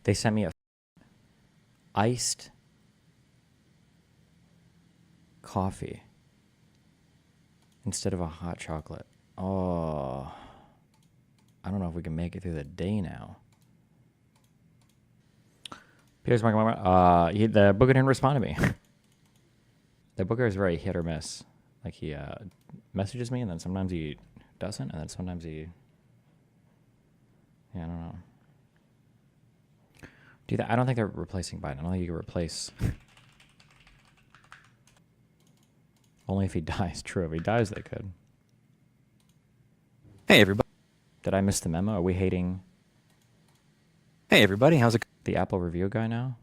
They sent me a iced coffee instead of a hot chocolate. Oh, I don't know if we can make it through the day now. Peter's the booker didn't respond to me. The booker is very hit or miss. Like he messages me and then sometimes he doesn't, and then sometimes he, yeah, I don't know. I don't think they're replacing Biden. I don't think you can replace. Only if he dies. True, if he dies, they could. Hey, everybody. Did I miss the memo? Are we hating? Hey, everybody. How's it The Apple review guy now?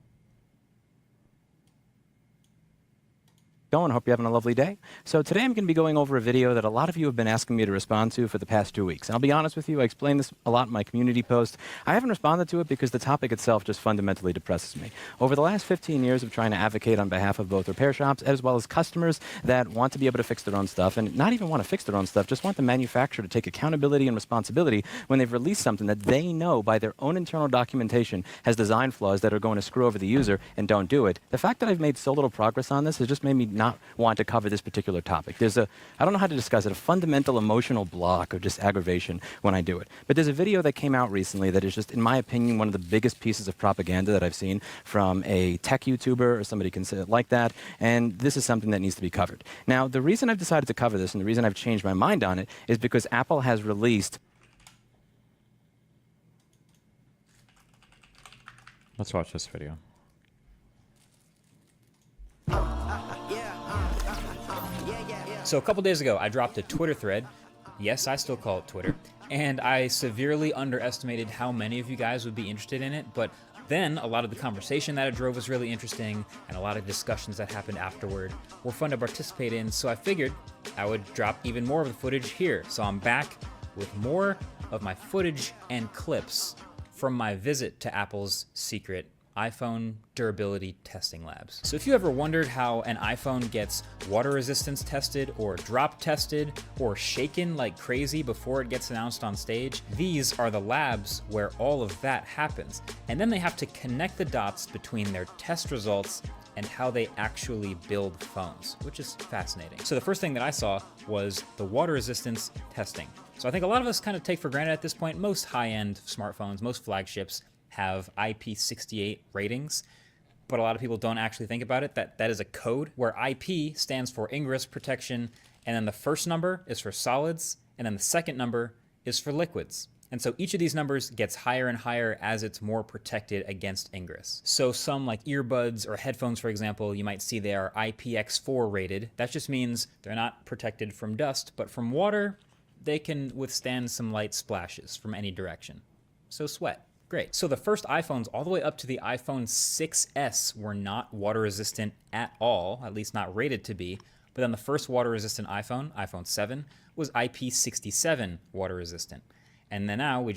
going? Hope you're having a lovely day. So today I'm going to be going over a video that a lot of you have been asking me to respond to for the past 2 weeks. And I'll be honest with you, I explained this a lot in my community post. I haven't responded to it because the topic itself just fundamentally depresses me. Over the last 15 years of trying to advocate on behalf of both repair shops as well as customers that want to be able to fix their own stuff, and not even want to fix their own stuff, just want the manufacturer to take accountability and responsibility when they've released something that they know by their own internal documentation has design flaws that are going to screw over the user and don't do it. The fact that I've made so little progress on this has just made me not want to cover this particular topic. There's I don't know how to discuss it, a fundamental emotional block of just aggravation when I do it. But there's a video that came out recently that is just, in my opinion, one of the biggest pieces of propaganda that I've seen from a tech YouTuber or somebody can say it like that, and this is something that needs to be covered. Now, the reason I've decided to cover this and the reason I've changed my mind on it is because Apple has released. Let's watch this video. So a couple days ago, I dropped a Twitter thread. Yes, I still call it Twitter. And I severely underestimated how many of you guys would be interested in it. But then a lot of the conversation that it drove was really interesting, and a lot of discussions that happened afterward were fun to participate in. So I figured I would drop even more of the footage here. So I'm back with more of my footage and clips from my visit to Apple's secret iPhone durability testing labs. So if you ever wondered how an iPhone gets water resistance tested or drop tested or shaken like crazy before it gets announced on stage, these are the labs where all of that happens. And then they have to connect the dots between their test results and how they actually build phones, which is fascinating. So the first thing that I saw was the water resistance testing. So I think a lot of us kind of take for granted at this point, most high-end smartphones, most flagships have IP68 ratings, but a lot of people don't actually think about it. That is a code where IP stands for ingress protection, and then the first number is for solids, and then the second number is for liquids. And so each of these numbers gets higher and higher as it's more protected against ingress. So some like earbuds or headphones, for example, you might see they are IPX4 rated. That just means they're not protected from dust, but from water, they can withstand some light splashes from any direction. So sweat. Great. So the first iPhones all the way up to the iPhone 6S were not water resistant at all, at least not rated to be. But then the first water resistant iPhone, iPhone 7, was IP67 water resistant. And then now we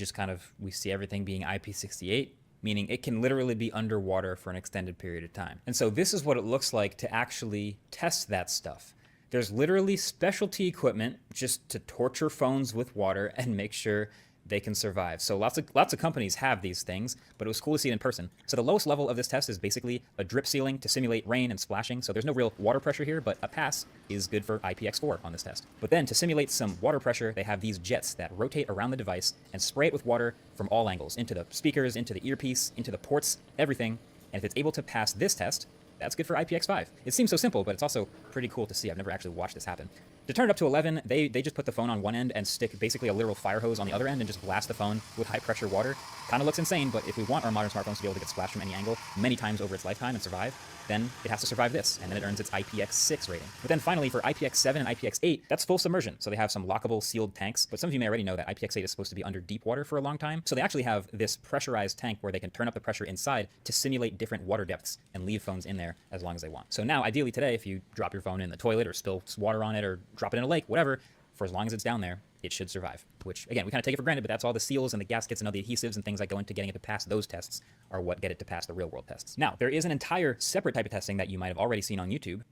see everything being IP68, meaning it can literally be underwater for an extended period of time. And so this is what it looks like to actually test that stuff. There's literally specialty equipment just to torture phones with water and make sure they can survive. So lots of companies have these things, but it was cool to see it in person. So the lowest level of this test is basically a drip ceiling to simulate rain and splashing. So there's no real water pressure here, but a pass is good for IPX4 on this test. But then to simulate some water pressure, they have these jets that rotate around the device and spray it with water from all angles, into the speakers, into the earpiece, into the ports, everything. And if it's able to pass this test, that's good for IPX5. It seems so simple, but it's also pretty cool to see. I've never actually watched this happen. To turn it up to 11, they just put the phone on one end and stick basically a literal fire hose on the other end and just blast the phone with high pressure water. Kind of looks insane, but if we want our modern smartphones to be able to get splashed from any angle many times over its lifetime and survive, then it has to survive this, and then it earns its IPX6 rating. But then finally, for IPX7 and IPX8, that's full submersion. So they have some lockable sealed tanks, but some of you may already know that IPX8 is supposed to be under deep water for a long time. So they actually have this pressurized tank where they can turn up the pressure inside to simulate different water depths and leave phones in there as long as they want. So now, ideally today, if you drop your phone in the toilet or spill water on it or drop it in a lake, whatever, for as long as it's down there, it should survive. Which, again, we kind of take it for granted, but that's all the seals and the gaskets and all the adhesives and things that go into getting it to pass those tests are what get it to pass the real world tests. Now, there is an entire separate type of testing that you might have already seen on YouTube.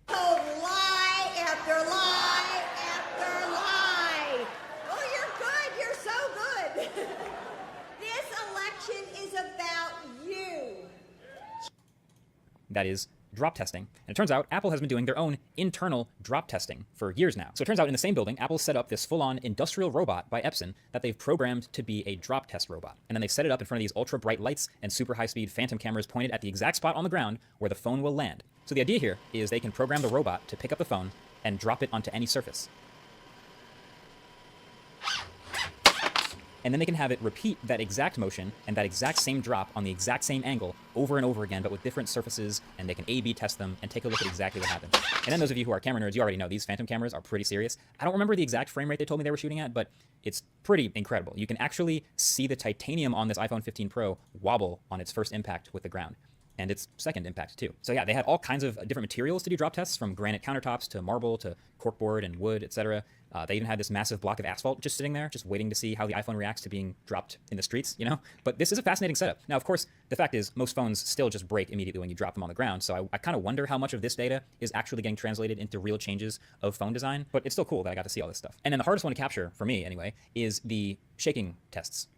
Lie after lie after lie. Oh, you're good. You're so good. that is drop testing. And it turns out Apple has been doing their own internal drop testing for years now. So it turns out in the same building, Apple set up this full-on industrial robot by Epson that they've programmed to be a drop test robot. And then they've set it up in front of these ultra bright lights and super high-speed phantom cameras pointed at the exact spot on the ground where the phone will land. So the idea here is they can program the robot to pick up the phone and drop it onto any surface. And then they can have it repeat that exact motion and that exact same drop on the exact same angle over and over again, but with different surfaces, and they can A/B test them and take a look at exactly what happens. And then those of you who are camera nerds, you already know these phantom cameras are pretty serious. I don't remember the exact frame rate they told me they were shooting at, but it's pretty incredible. You can actually see the titanium on this iPhone 15 Pro wobble on its first impact with the ground. And its second impact too. So yeah, they had all kinds of different materials to do drop tests, from granite countertops to marble to corkboard and wood, etc. They even had this massive block of asphalt just sitting there, just waiting to see how the iPhone reacts to being dropped in the streets, you know? But this is a fascinating setup. Now, of course, the fact is most phones still just break immediately when you drop them on the ground. So I kind of wonder how much of this data is actually getting translated into real changes of phone design, but it's still cool that I got to see all this stuff. And then the hardest one to capture, for me anyway, is the shaking tests.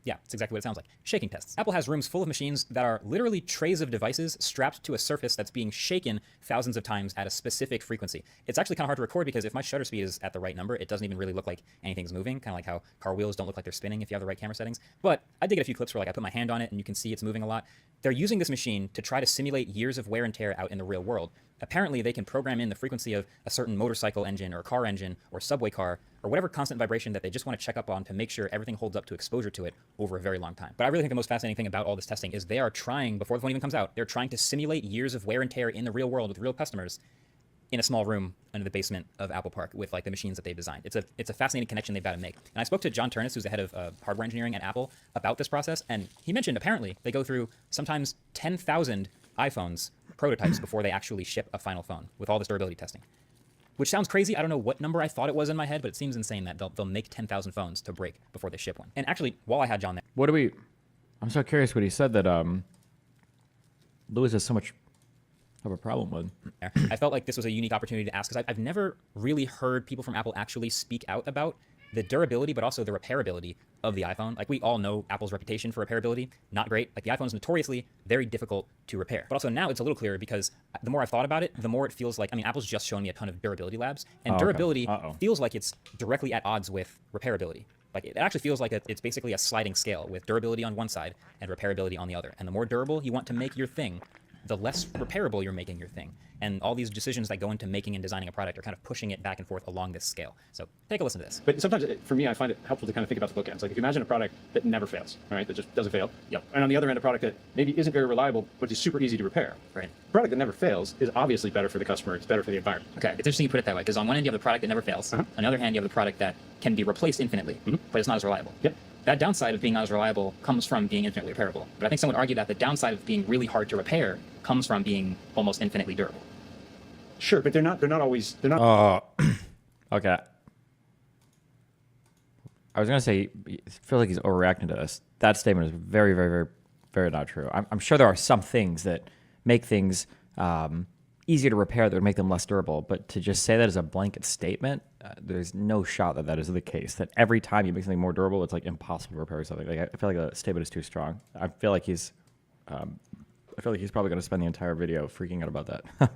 Yeah, it's exactly what it sounds like. Shaking tests. Apple has rooms full of machines that are literally trays of devices strapped to a surface that's being shaken thousands of times at a specific frequency. It's actually kind of hard to record because if my shutter speed is at the right number, it doesn't even really look like anything's moving, kind of like how car wheels don't look like they're spinning if you have the right camera settings. But I did get a few clips where like I put my hand on it and you can see it's moving a lot. They're using this machine to try to simulate years of wear and tear out in the real world. Apparently, they can program in the frequency of a certain motorcycle engine or car engine or subway car or whatever constant vibration that they just want to check up on to make sure everything holds up to exposure to it over a very long time. But I really think the most fascinating thing about all this testing is they are trying, before the phone even comes out, they're trying to simulate years of wear and tear in the real world with real customers in a small room under the basement of Apple Park with like the machines that they've designed. It's a fascinating connection they've got to make. And I spoke to John Turnus, who's the head of hardware engineering at Apple, about this process, and he mentioned apparently they go through sometimes 10,000 iPhones prototypes before they actually ship a final phone with all this durability testing. Which sounds crazy. I don't know what number I thought it was in my head, but it seems insane that they'll make 10,000 phones to break before they ship one. And actually, while I had John there, I'm so curious what he said that Lewis has so much of a problem with. I felt like this was a unique opportunity to ask, because I've never really heard people from Apple actually speak out about the durability, but also the repairability of the iPhone. Like, we all know Apple's reputation for repairability, not great. Like, the iPhone is notoriously very difficult to repair. But also now it's a little clearer, because the more I've thought about it, the more it feels like, I mean, Apple's just shown me a ton of durability labs, and durability feels like it's directly at odds with repairability. Like, it actually feels like it's basically a sliding scale with durability on one side and repairability on the other. And the more durable you want to make your thing, the less repairable you're making your thing. And all these decisions that go into making and designing a product are kind of pushing it back and forth along this scale. So take a listen to this. But sometimes, for me, I find it helpful to kind of think about the bookends. Like, if you imagine a product that never fails, all right, that just doesn't fail. Yep. And on the other end, a product that maybe isn't very reliable, but is super easy to repair. Right. A product that never fails is obviously better for the customer. It's better for the environment. Okay, it's interesting you put it that way, because on one end you have the product that never fails. On the other hand, you have the product that can be replaced infinitely, but it's not as reliable. Yep. That downside of being not as reliable comes from being infinitely repairable. But I think someone would argue that the downside of being really hard to repair comes from being almost infinitely durable. Sure, but they're not always. Okay. I was gonna say, I feel like he's overreacting to this. That statement is very, very, very, very not true. I'm sure there are some things that make things easier to repair that would make them less durable, but to just say that as a blanket statement, there's no shot that that is the case. That every time you make something more durable, it's like impossible to repair something. Like, I feel like the statement is too strong. I feel like he's probably going to spend the entire video freaking out about that.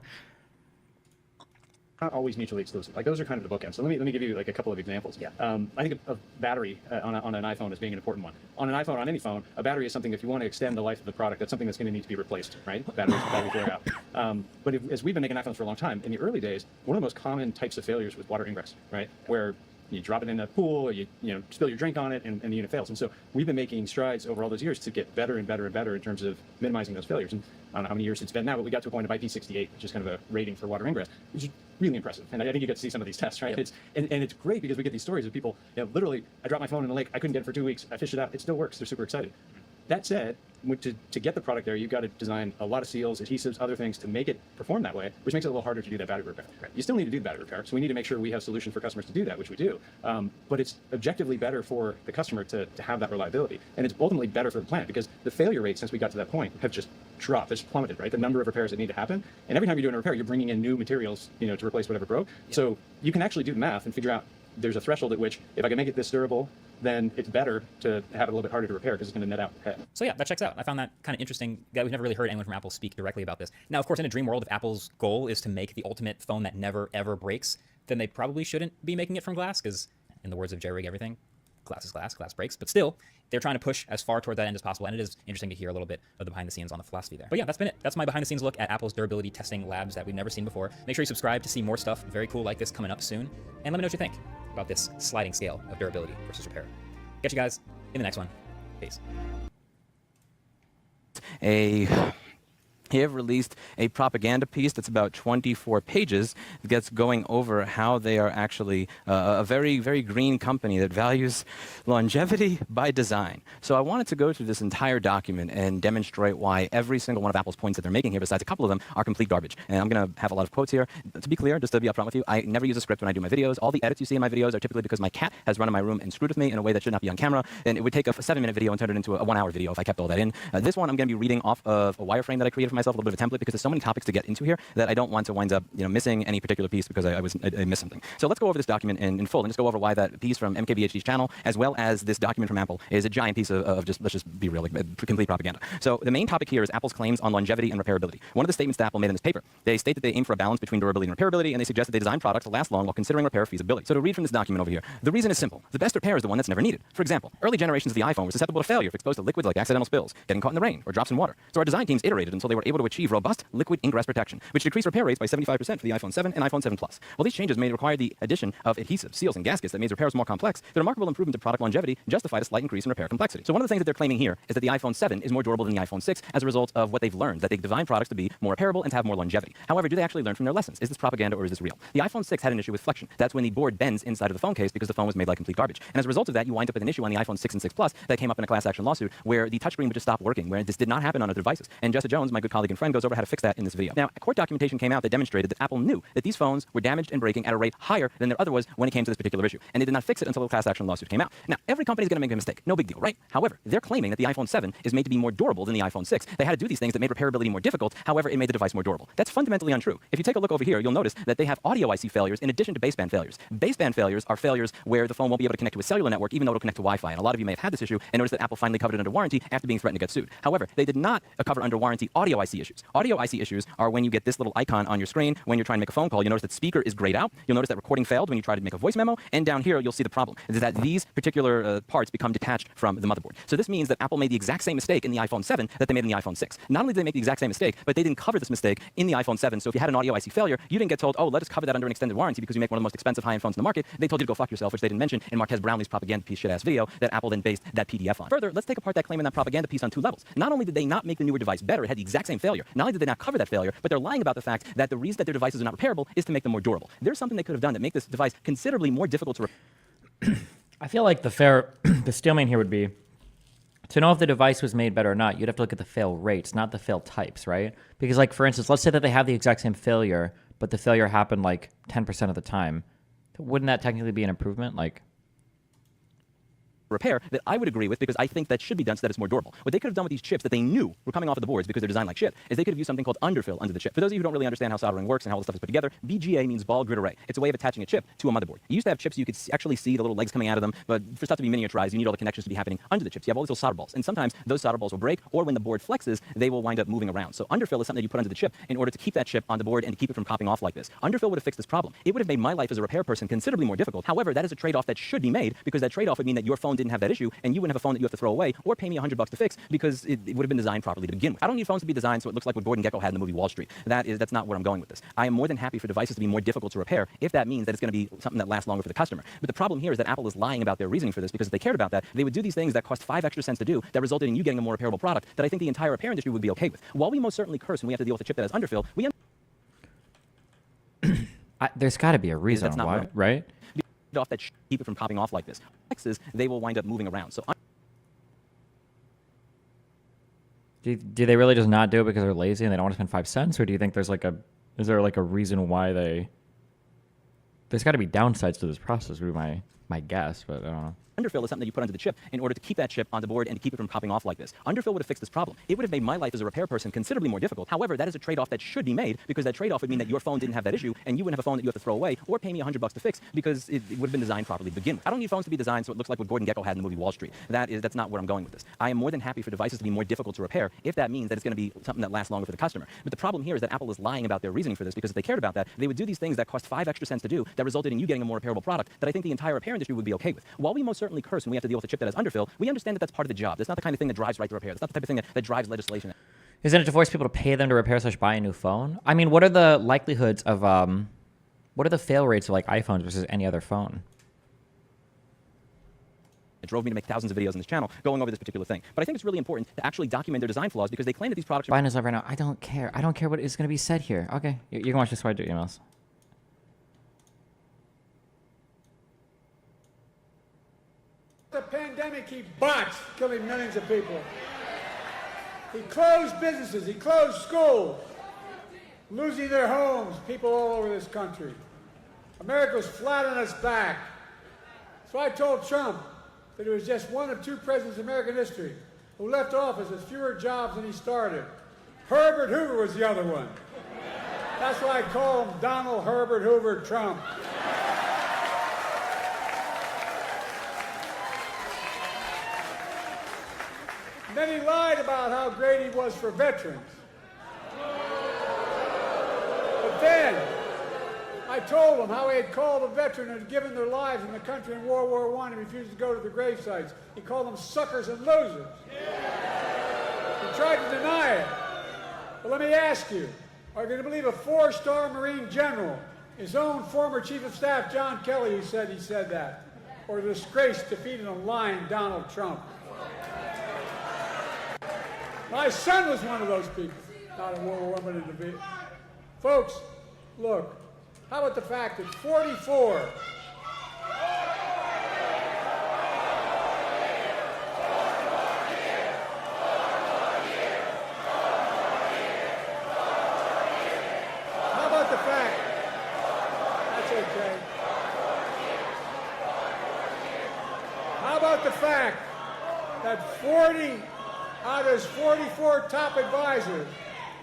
Not always mutually exclusive. Like, those are kind of the bookends. So let me give you like a couple of examples. Yeah. I think of battery on an iPhone as being an important one. On an iPhone, on any phone, a battery is something, if you want to extend the life of the product, that's something that's going to need to be replaced, right? Batteries wear out. But as we've been making iPhones for a long time, in the early days, one of the most common types of failures was water ingress, right? Where you drop it in a pool, or you spill your drink on it, and the unit fails. And so we've been making strides over all those years to get better and better and better in terms of minimizing those failures. And I don't know how many years it's been now, but we got to a point of IP68, which is kind of a rating for water ingress, which is really impressive. And I think you get to see some of these tests, right? Yep. And it's great because we get these stories of people, literally, I dropped my phone in the lake, I couldn't get it for 2 weeks, I fished it out, it still works, they're super excited. That said, to get the product there, you've got to design a lot of seals, adhesives, other things to make it perform that way, which makes it a little harder to do that battery repair. Right. You still need to do the battery repair, so we need to make sure we have solutions for customers to do that, which we do. But it's objectively better for the customer to have that reliability. And it's ultimately better for the planet, because the failure rates since we got to that point have just dropped. It's plummeted, right? The number of repairs that need to happen. And every time you're doing a repair, you're bringing in new materials, to replace whatever broke. Yeah. So you can actually do the math and figure out there's a threshold at which, if I can make it this durable, then it's better to have it a little bit harder to repair because it's going to net out your head. So yeah, that checks out. I found that kind of interesting that we've never really heard anyone from Apple speak directly about this. Now, of course, in a dream world, if Apple's goal is to make the ultimate phone that never, ever breaks, then they probably shouldn't be making it from glass because, in the words of Jerry Rig Everything, glass is glass, glass breaks. But still, they're trying to push as far toward that end as possible, and it is interesting to hear a little bit of the behind the scenes on the philosophy there. But yeah, that's been it. That's my behind the scenes look at Apple's durability testing labs that we've never seen before. Make sure you subscribe to see more stuff very cool like this coming up soon, and let me know what you think about this sliding scale of durability versus repair. Catch you guys in the next one. Peace. They have released a propaganda piece that's about 24 pages that's going over how they are actually a very, very green company that values longevity by design. So I wanted to go through this entire document and demonstrate why every single one of Apple's points that they're making here, besides a couple of them, are complete garbage. And I'm going to have a lot of quotes here. To be clear, just to be upfront with you, I never use a script when I do my videos. All the edits you see in my videos are typically because my cat has run in my room and screwed with me in a way that should not be on camera. And it would take a 7-minute video and turn it into a 1-hour video if I kept all that in. This one I'm going to be reading off of a wireframe that I created for myself, a little bit of a template, because there's so many topics to get into here that I don't want to wind up missing any particular piece because I missed something. So let's go over this document in full and just go over why that piece from MKBHD's channel, as well as this document from Apple, is a giant piece of just, let's just be real, like complete propaganda. So the main topic here is Apple's claims on longevity and repairability. One of the statements that Apple made in this paper, they state that they aim for a balance between durability and repairability, and they suggest that they design products to last long while considering repair feasibility. So to read from this document over here, the reason is simple. The best repair is the one that's never needed. For example, early generations of the iPhone were susceptible to failure if exposed to liquids like accidental spills, getting caught in the rain, or drops in water. So our design teams iterated until they were able to achieve robust liquid ingress protection, which decreased repair rates by 75% for the iPhone 7 and iPhone 7 Plus. While these changes may require the addition of adhesives, seals, and gaskets that made repairs more complex, the remarkable improvement to product longevity justified a slight increase in repair complexity. So one of the things that they're claiming here is that the iPhone 7 is more durable than the iPhone 6 as a result of what they've learned, that they design products to be more repairable and to have more longevity. However, do they actually learn from their lessons? Is this propaganda or is this real? The iPhone 6 had an issue with flexion. That's when the board bends inside of the phone case because the phone was made like complete garbage. And as a result of that, you wind up with an issue on the iPhone 6 and 6 Plus that came up in a class action lawsuit where the touchscreen would just stop working, where this did not happen on other devices. And Jessa Jones, my good colleague and friend, goes over how to fix that in this video. Now, court documentation came out that demonstrated that Apple knew that these phones were damaged and breaking at a rate higher than their other was when it came to this particular issue. And they did not fix it until the class action lawsuit came out. Now, every company is going to make a mistake. No big deal, right? However, they're claiming that the iPhone 7 is made to be more durable than the iPhone 6. They had to do these things that made repairability more difficult. However, it made the device more durable. That's fundamentally untrue. If you take a look over here, you'll notice that they have audio IC failures in addition to baseband failures. Baseband failures are failures where the phone won't be able to connect to a cellular network even though it'll connect to Wi-Fi. And a lot of you may have had this issue and noticed that Apple finally covered it under warranty after being threatened to get sued. However, they did not cover under warranty audio IC issues. Audio IC issues are when you get this little icon on your screen when you're trying to make a phone call. You notice that speaker is grayed out. You'll notice that recording failed when you try to make a voice memo. And down here, you'll see the problem is that these particular parts become detached from the motherboard. So this means that Apple made the exact same mistake in the iPhone 7 that they made in the iPhone 6. Not only did they make the exact same mistake, but they didn't cover this mistake in the iPhone 7. So if you had an audio IC failure, you didn't get told, oh, let us cover that under an extended warranty because you make one of the most expensive high-end phones in the market. They told you to go fuck yourself, which they didn't mention in Marques Brownlee's propaganda piece shit-ass video that Apple then based that PDF on. Further, let's take apart that claim in that propaganda piece on two levels. Not only did they not make the newer device better, it had the exact same failure. Not only did they not cover that failure, but they're lying about the fact that the reason that their devices are not repairable is to make them more durable. There's something they could have done that make this device considerably more difficult to repair. I feel like the stalemate here would be to know if the device was made better or not. You'd have to look at the fail rates, not the fail types, right? Because, like, for instance, let's say that they have the exact same failure, but the failure happened like 10% of the time. Wouldn't that technically be an improvement? Like, repair that I would agree with because I think that should be done so that it's more durable. What they could have done with these chips that they knew were coming off of the boards because they're designed like shit is they could have used something called underfill under the chip. For those of you who don't really understand how soldering works and how all the stuff is put together, BGA means ball grid array. It's a way of attaching a chip to a motherboard. You used to have chips you could actually see the little legs coming out of them, but for stuff to be miniaturized, you need all the connections to be happening under the chips. You have all these little solder balls, and sometimes those solder balls will break, or when the board flexes, they will wind up moving around. So underfill is something that you put under the chip in order to keep that chip on the board and to keep it from popping off like this. Underfill would have fixed this problem. It would have made my life as a repair person considerably more difficult. However, that is a trade-off that should be made because that trade-off would mean that your phone didn't have that issue and you wouldn't have a phone that you have to throw away or pay me $100 to fix because it would have been designed properly to begin with. I don't need phones to be designed so it looks like what Gordon Gekko had in the movie Wall Street. That's not where I'm going with this. I am more than happy for devices to be more difficult to repair if that means that it's going to be something that lasts longer for the customer. But the problem here is that Apple is lying about their reasoning for this because if they cared about that, they would do these things that cost 5 extra cents to do that resulted in you getting a more repairable product that I think the entire repair industry would be okay with. While we most certainly curse when we have to deal with a chip that has underfill, we there's got to be a reason that's not why, right? off that keep it from popping off like this. X's, they will wind up moving around. So Do they really just not do it because they're lazy and they don't want to spend 5 cents, or do you think is there like a reason why there's got to be downsides to this process? Would be my guess, but I don't know. Underfill is something that you put onto the chip in order to keep that chip on the board and to keep it from popping off like this. Underfill would have fixed this problem. It would have made my life as a repair person considerably more difficult. However, that is a trade-off that should be made, because that trade-off would mean that your phone didn't have that issue and you wouldn't have a phone that you have to throw away or pay me $100 to fix, because it would have been designed properly to begin with. I don't need phones to be designed so it looks like what Gordon Gekko had in the movie Wall Street. That's not where I'm going with this. I am more than happy for devices to be more difficult to repair if that means that it's going to be something that lasts longer for the customer. But the problem here is that Apple is lying about their reasoning for this, because if they cared about that, they would do these things that cost 5 extra cents to do that resulted in you getting a more repairable product that I think the entire repair industry would be okay with. While we most certainly curse when we have to deal with a chip that has underfill, we understand that that's part of the job. That's not the kind of thing that drives right to repair. That's not the type of thing that drives legislation. Isn't it to force people to pay them to repair / buy a new phone? I mean, what are the likelihoods of what are the fail rates of like iPhones versus any other phone? It drove me to make thousands of videos on this channel going over this particular thing. But I think it's really important to actually document their design flaws, because they claim that these products are... Biden is live right now. I don't care. I don't care what is going to be said here. Okay, you can watch this while I do emails. The pandemic, he botched, killing millions of people. He closed businesses, he closed schools, losing their homes, people all over this country. America was flat on its back. So I told Trump that it was just one of 2 presidents in American history who left office with fewer jobs than he started. Herbert Hoover was the other one. That's why I call him Donald Herbert Hoover Trump. And then he lied about how great he was for veterans. But then I told him how he had called a veteran who had given their lives in the country in World War I and refused to go to the grave sites. He called them suckers and losers. He tried to deny it. But let me ask you, are you going to believe a 4-star Marine general, his own former Chief of Staff, John Kelly, who said he said that? Or the disgraced, defeated and lying Donald Trump? My son was one of those people, not in World War I, but in the Vietnam. Folks, look, how about the fact that 44 How about the fact, that's okay. How about the fact that 40 out of his 44 top advisors,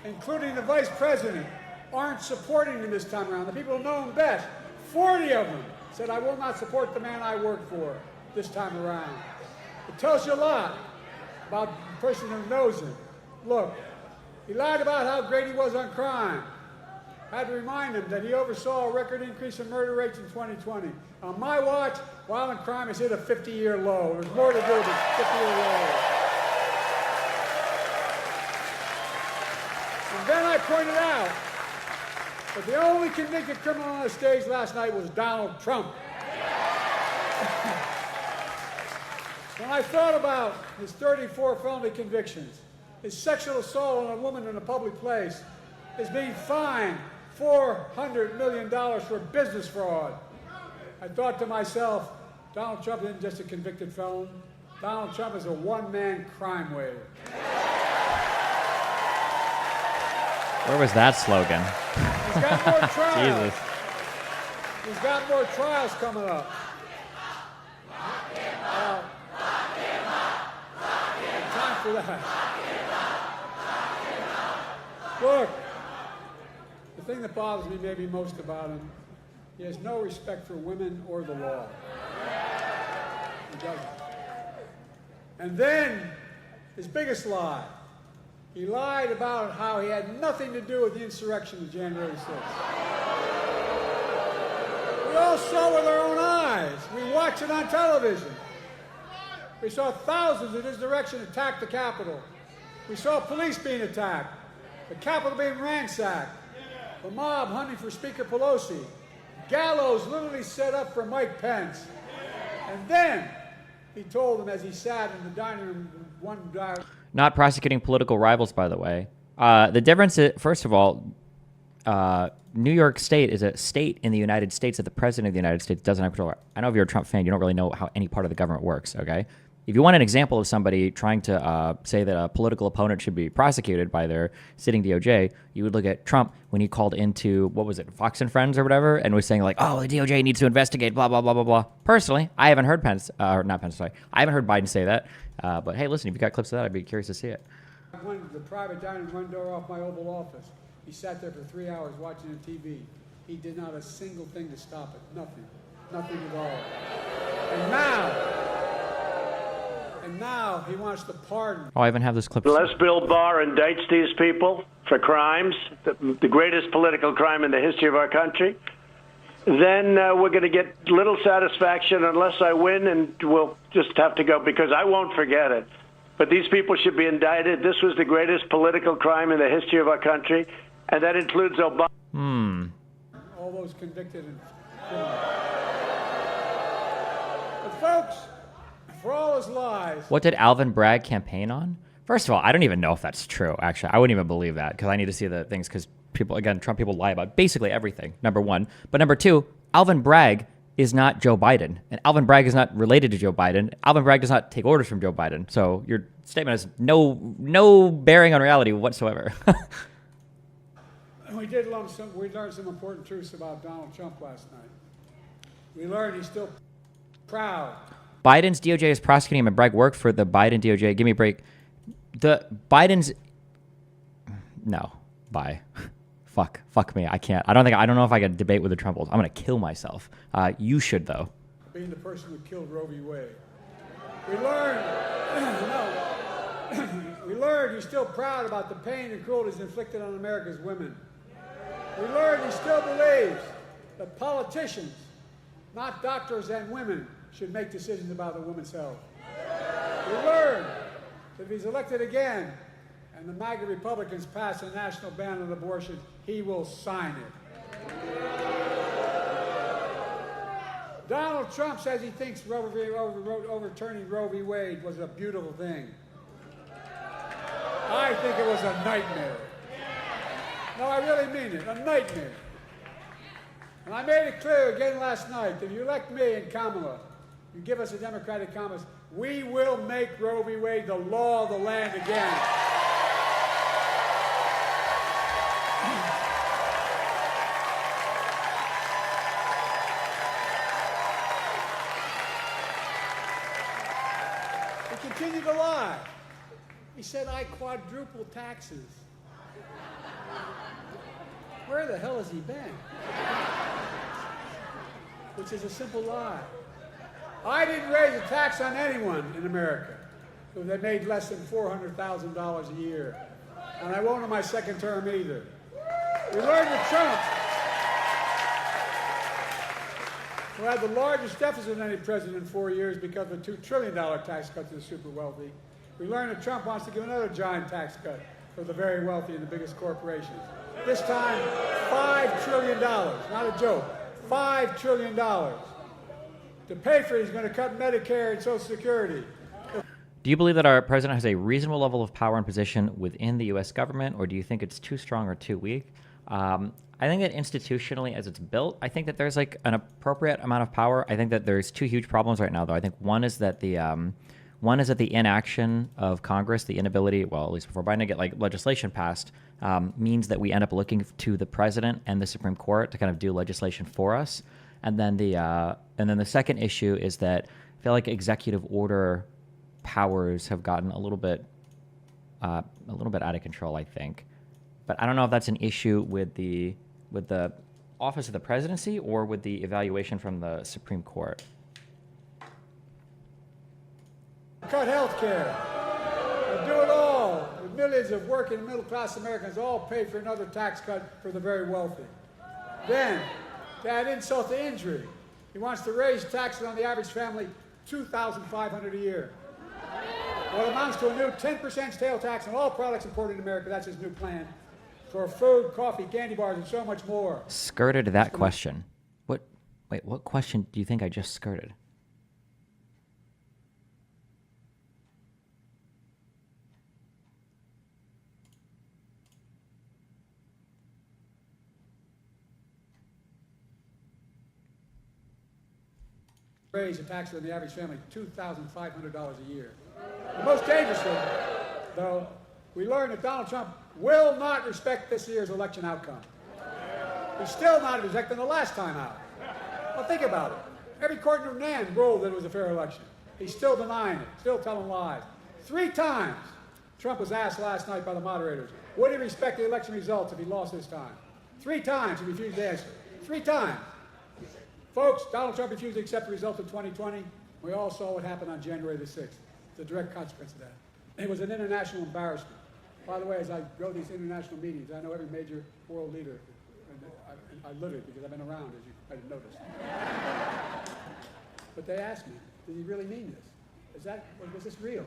including the vice president, aren't supporting him this time around? The people who know him best, 40 of them said, I will not support the man I work for this time around. It tells you a lot about the person who knows him. Look, he lied about how great he was on crime. I had to remind him that he oversaw a record increase in murder rates in 2020. On my watch, violent crime has hit a 50-year low. There's more to do with a 50-year low. And then I pointed out that the only convicted criminal on the stage last night was Donald Trump. When I thought about his 34 felony convictions, his sexual assault on a woman in a public place, his being fined $400 million for business fraud, I thought to myself, Donald Trump isn't just a convicted felon. Donald Trump is a one-man crime wave. Where was that slogan? He's got more trials. Jesus. He's got more trials coming up. Time for that. Look, the thing that bothers me maybe most about him, he has no respect for women or the law. He doesn't. And then, his biggest lie, he lied about how he had nothing to do with the insurrection of January 6th. We all saw it with our own eyes. We watched it on television. We saw thousands in his direction attack the Capitol. We saw police being attacked, the Capitol being ransacked, the mob hunting for Speaker Pelosi, gallows literally set up for Mike Pence. And then he told them as he sat in the dining room, Not prosecuting political rivals, by the way. The difference is, first of all, New York State is a state in the United States that the President of the United States doesn't have control over. I know if you're a Trump fan, you don't really know how any part of the government works, okay? If you want an example of somebody trying to say that a political opponent should be prosecuted by their sitting DOJ, you would look at Trump when he called into, what was it, Fox and Friends or whatever, and was saying like, oh, the DOJ needs to investigate, blah, blah, blah, blah, blah. Personally, I haven't heard I haven't heard Biden say that. But hey, listen, if you got clips of that, I'd be curious to see it. I went to the private dining room, one door off my Oval Office. He sat there for 3 hours watching the TV. He did not a single thing to stop it. Nothing. Nothing at all. And now he wants to pardon. Oh, I even have this clip. Unless Bill Barr indicts these people for crimes, the greatest political crime in the history of our country, then we're going to get little satisfaction unless I win, and we'll just have to go, because I won't forget it. But these people should be indicted. This was the greatest political crime in the history of our country, and that includes Obama. All those convicted and criminals. But folks, for all his lies. What did Alvin Bragg campaign on? First of all, I don't even know if that's true, actually. I wouldn't even believe that, because I need to see the things, because people, again, Trump people lie about basically everything, number one. But number two, Alvin Bragg is not Joe Biden, and Alvin Bragg is not related to Joe Biden. Alvin Bragg does not take orders from Joe Biden. So your statement has no bearing on reality whatsoever. We learned some important truths about Donald Trump last night. We learned he's still proud. Biden's DOJ is prosecuting him, and Bragg worked for the Biden DOJ. Give me a break. No, bye. Fuck me. I can't. I don't know if I can debate with the Trumples. I'm gonna kill myself. You should though. Being the person who killed Roe v. Wade. We learned he's still proud about the pain and cruelties inflicted on America's women. We learned he still believes that politicians, not doctors and women, should make decisions about the woman's health. We learned that if he's elected again and the MAGA Republicans pass a national ban on abortion, he will sign it. Donald Trump says he thinks overturning Roe v. Wade was a beautiful thing. I think it was a nightmare. No, I really mean it, a nightmare. And I made it clear again last night that if you elect me and Kamala, you give us a Democratic Congress, we will make Roe v. Wade the law of the land again. He continued to lie. He said, I quadruple taxes. Where the hell has he been? Which is a simple lie. I didn't raise a tax on anyone in America who they made less than $400,000 a year. And I won't in my second term either. We learned that Trump, who had the largest deficit of any president in 4 years because of a $2 trillion tax cut to the super wealthy, we learned that Trump wants to give another giant tax cut for the very wealthy and the biggest corporations. This time, $5 trillion, not a joke, $5 trillion. To pay for it, he's going to cut Medicare and Social Security. Do you believe that our president has a reasonable level of power and position within the U.S. government, or do you think it's too strong or too weak? I think that institutionally, as it's built, I think that there's like an appropriate amount of power. I think that there's two huge problems right now, though. I think one is that the inaction of Congress, the inability, well, at least before Biden, to get like legislation passed, means that we end up looking to the president and the Supreme Court to kind of do legislation for us. And then the second issue is that I feel like executive order powers have gotten a little bit out of control, I think. But I don't know if that's an issue with the office of the presidency or with the evaluation from the Supreme Court. Cut health care. We'll do it all. With millions of working and middle-class Americans all pay for another tax cut for the very wealthy. Then, to add insult to injury, he wants to raise taxes on the average family $2,500 a year. What amounts to a new 10% sales tax on all products imported in America. That's his new plan. For food, coffee, candy bars, and so much more. Skirted that question. What question do you think I just skirted? raise the taxes on the average family $2,500 a year. The most dangerous thing, though, we learned that Donald Trump will not respect this year's election outcome. He's still not respecting the last time out. Well, think about it. Every court in Rossmann ruled that it was a fair election. He's still denying it, still telling lies. 3 times Trump was asked last night by the moderators, would he respect the election results if he lost this time? 3 times he refused to answer. 3 times. Folks, Donald Trump refused to accept the results of 2020. We all saw what happened on January the 6th. The direct consequence of that. It was an international embarrassment. By the way, as I go to these international meetings, I know every major world leader. And I live it because I've been around, as you might have noticed. But they asked me, did he really mean this? Was this real?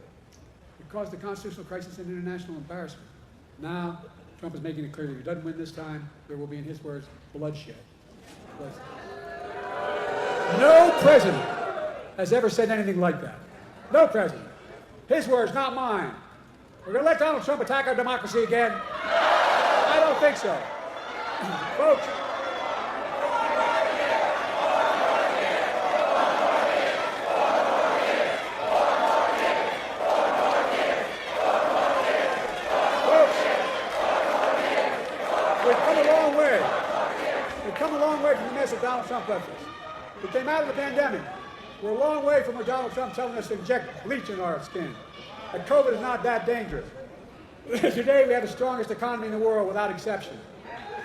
It caused a constitutional crisis and international embarrassment. Now, Trump is making it clear that if he doesn't win this time, there will be, in his words, bloodshed. No president has ever said anything like that. No president. His words, not mine. We're going to let Donald Trump attack our democracy again? I don't think so. Folks, we've come a long way. We've come a long way from the mess that Donald Trump left us. We came out of the pandemic. We're a long way from where Donald Trump telling us to inject bleach in our skin. That COVID is not that dangerous. Today we have the strongest economy in the world without exception.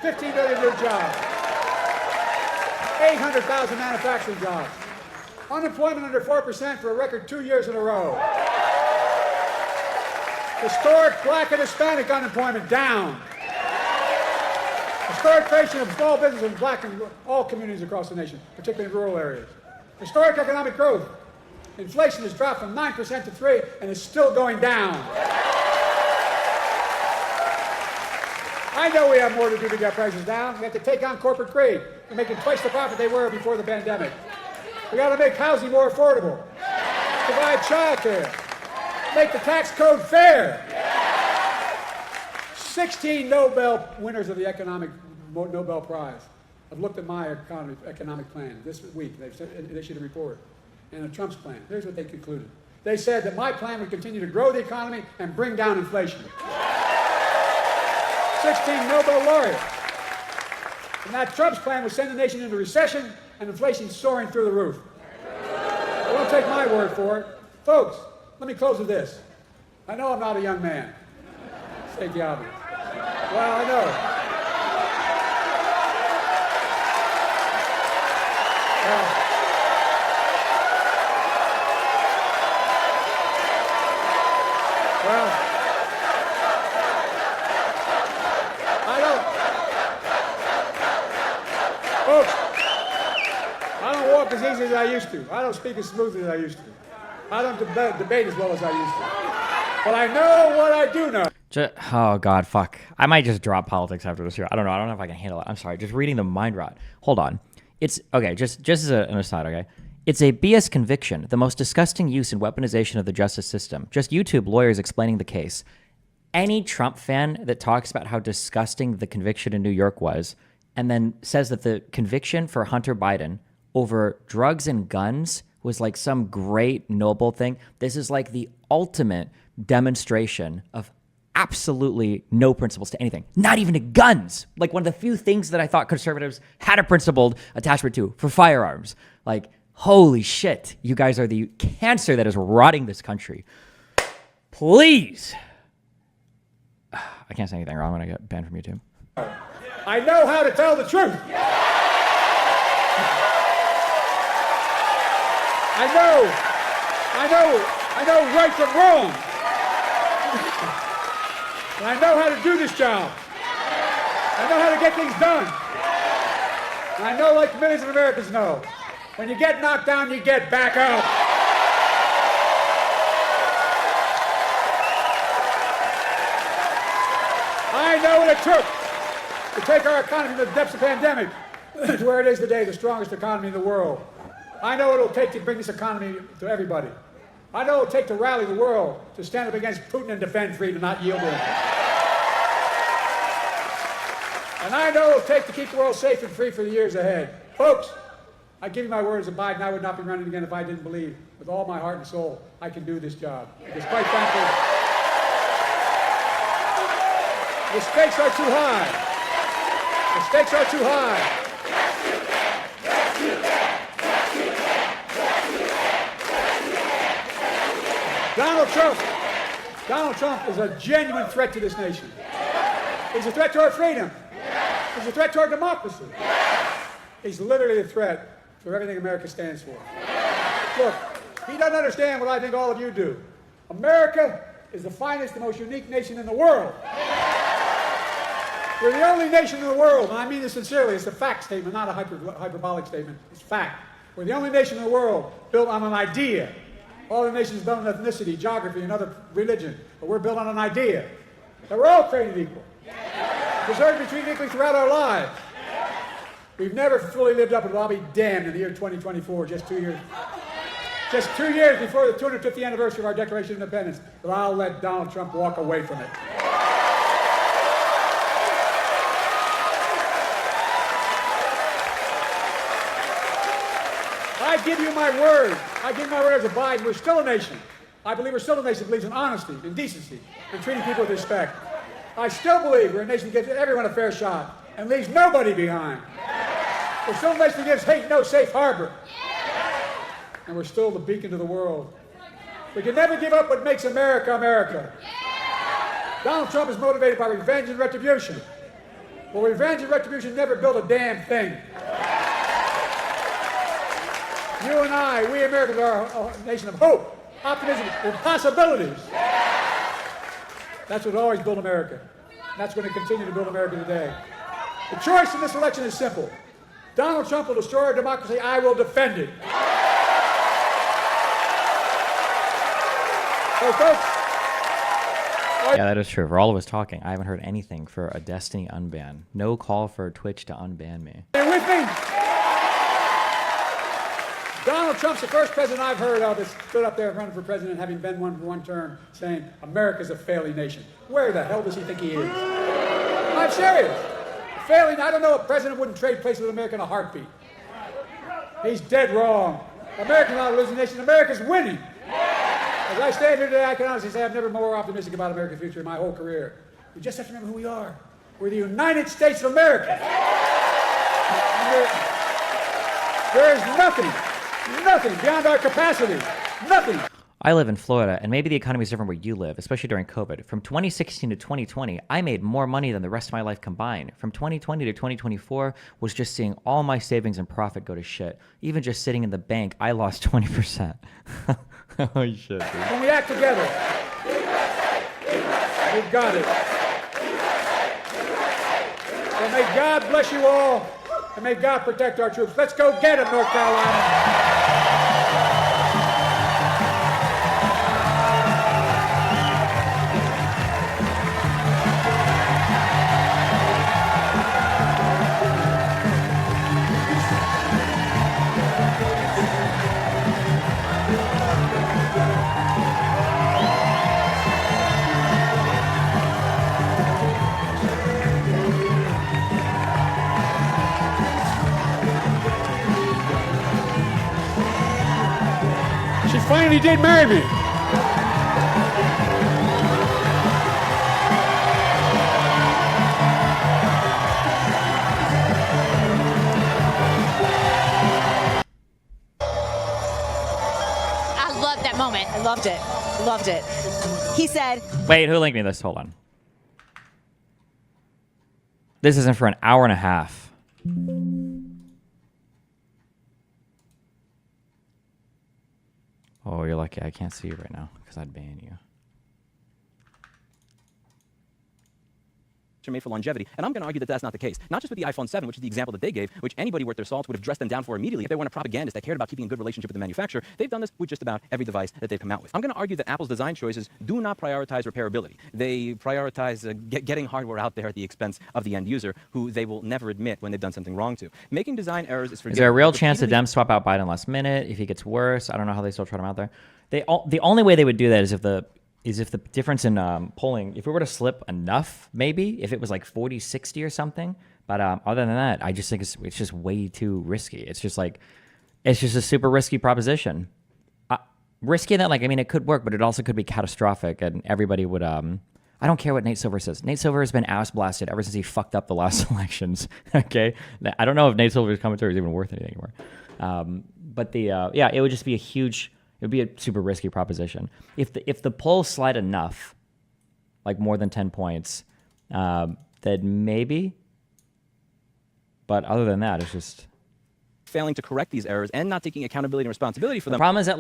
15 million new jobs. 800,000 manufacturing jobs. Unemployment under 4% for a record 2 years in a row. Historic black and Hispanic unemployment down. Historic creation of small business in black and all communities across the nation, particularly in rural areas. Historic economic growth. Inflation has dropped from 9% to 3% and is still going down. I know we have more to do to get prices down. We have to take on corporate greed and make them twice the profit they were before the pandemic. We got to make housing more affordable, provide child care, make the tax code fair. 16 Nobel winners of the economic Nobel Prize have looked at my economic plan this week. They've issued a report. And Trump's plan. Here's what they concluded. They said that my plan would continue to grow the economy and bring down inflation. 16 Nobel laureates. And that Trump's plan would send the nation into recession and inflation soaring through the roof. But don't take my word for it. Folks, let me close with this. I know I'm not a young man. State the obvious. Well, I know. Folks, I don't walk as easy as I used to. I don't speak as smoothly as I used to. I don't debate as well as I used to. But I know what I do know. Oh, God, fuck. I might just drop politics after this year. I don't know. I don't know if I can handle it. I'm sorry. Just reading the mind rot. Hold on. It's, okay, just as an aside, okay? It's a BS conviction, the most disgusting use and weaponization of the justice system. Just YouTube lawyers explaining the case. Any Trump fan that talks about how disgusting the conviction in New York was and then says that the conviction for Hunter Biden over drugs and guns was like some great noble thing. This is like the ultimate demonstration of absolutely no principles to anything, not even to guns. Like one of the few things that I thought conservatives had a principled attachment to for firearms. Like, holy shit, you guys are the cancer that is rotting this country. Please. I can't say anything wrong when I get banned from YouTube. I know how to tell the truth. I know right from wrong. And I know how to do this job. I know how to get things done. And I know, like millions of Americans know, when you get knocked down, you get back up. I know what it took to take our economy to the depths of the pandemic to where it is today, the strongest economy in the world. I know what it'll take to bring this economy to everybody. I know what it'll take to rally the world to stand up against Putin and defend freedom, not yield in. And I know what it'll take to keep the world safe and free for the years ahead. Folks, I give you my word as a Biden, I would not be running again if I didn't believe with all my heart and soul I can do this job. Because quite frankly, the stakes are too high. The stakes are too high. Donald Trump is a genuine threat to this nation. He's a threat to our freedom. He's a threat to our democracy. He's literally a threat for everything America stands for. Look, he doesn't understand what I think all of you do. America is the finest, the most unique nation in the world. We're the only nation in the world, and I mean this sincerely, it's a fact statement, not a hyperbolic statement. It's fact. We're the only nation in the world built on an idea. All the nations built on ethnicity, geography, and other religion, but we're built on an idea that we're all created equal. Deserve to be treated equally throughout our lives. We've never fully lived up to it. I'll be damned in the year 2024, just 2 years before the 250th anniversary of our Declaration of Independence, but I'll let Donald Trump walk away from it. I give you my word. I give you my word as a Biden. We're still a nation. I believe we're still a nation that believes in honesty, in decency, and treating people with respect. I still believe we're a nation that gives everyone a fair shot and leaves nobody behind. We're still a nation that gives hate no safe harbor. And we're still the beacon to the world. We can never give up what makes America America. Donald Trump is motivated by revenge and retribution. Well, revenge and retribution never built a damn thing. You and I, we Americans are a nation of hope, optimism, and possibilities. That's what always built America. And that's going to continue to build America today. The choice in this election is simple. Donald Trump will destroy our democracy. I will defend it. So, folks. Yeah, that is true. For all of us talking, I haven't heard anything for a Destiny unban. No call for Twitch to unban me. Are you with me? Donald Trump's the first president I've heard of that stood up there running for president, having been one for one term, saying America's a failing nation. Where the hell does he think he is? I'm serious. Failing, I don't know, a president wouldn't trade places with America in a heartbeat. He's dead wrong. America's not a losing nation. America's winning. As I stand here today, I can honestly say I've never been more optimistic about America's future in my whole career. We just have to remember who we are. We're the United States of America. There is nothing beyond our capacity. Nothing. I live in Florida, and maybe the economy is different where you live, especially during COVID. From 2016 to 2020, I made more money than the rest of my life combined. From 2020 to 2024 was just seeing all my savings and profit go to shit. Even just sitting in the bank, I lost 20%. Holy shit, dude. When we act together, we've got it. So may God bless you all, and may God protect our troops. Let's go get them, North Carolina. Finally did marry me. I loved that moment. I loved it. Loved it. He said, Wait, who linked me this? Hold on. This isn't for an hour and a half. Oh, you're lucky I can't see you right now because I'd ban you. Made for longevity, and I'm going to argue that that's not the case. Not just with the iPhone 7, which is the example that they gave, which anybody worth their salt would have dressed them down for immediately if they weren't a propagandist that cared about keeping a good relationship with the manufacturer. They've done this with just about every device that they've come out with. I'm going to argue that Apple's design choices do not prioritize repairability. They prioritize getting hardware out there at the expense of the end user, who they will never admit when they've done something wrong to. Making design errors is forgivable. Is there a real chance the Dems swap out Biden last minute if he gets worse? I don't know how they still trot him out there. The only way they would do that is if the difference in polling, if it were to slip enough, maybe, if it was like 40-60 or something. But other than that, I just think it's just way too risky. It's just like It's just a super risky proposition. Risky in that, like, I mean, it could work, but it also could be catastrophic, and everybody would. I don't care what Nate Silver says. Nate Silver has been ass blasted ever since he fucked up the last elections. Okay, I don't know if Nate Silver's commentary is even worth anything anymore. But it would just be it would be a super risky proposition. If the polls slide enough, like more than 10 points, then maybe. But other than that, it's just failing to correct these errors and not taking accountability and responsibility for them. The problem is that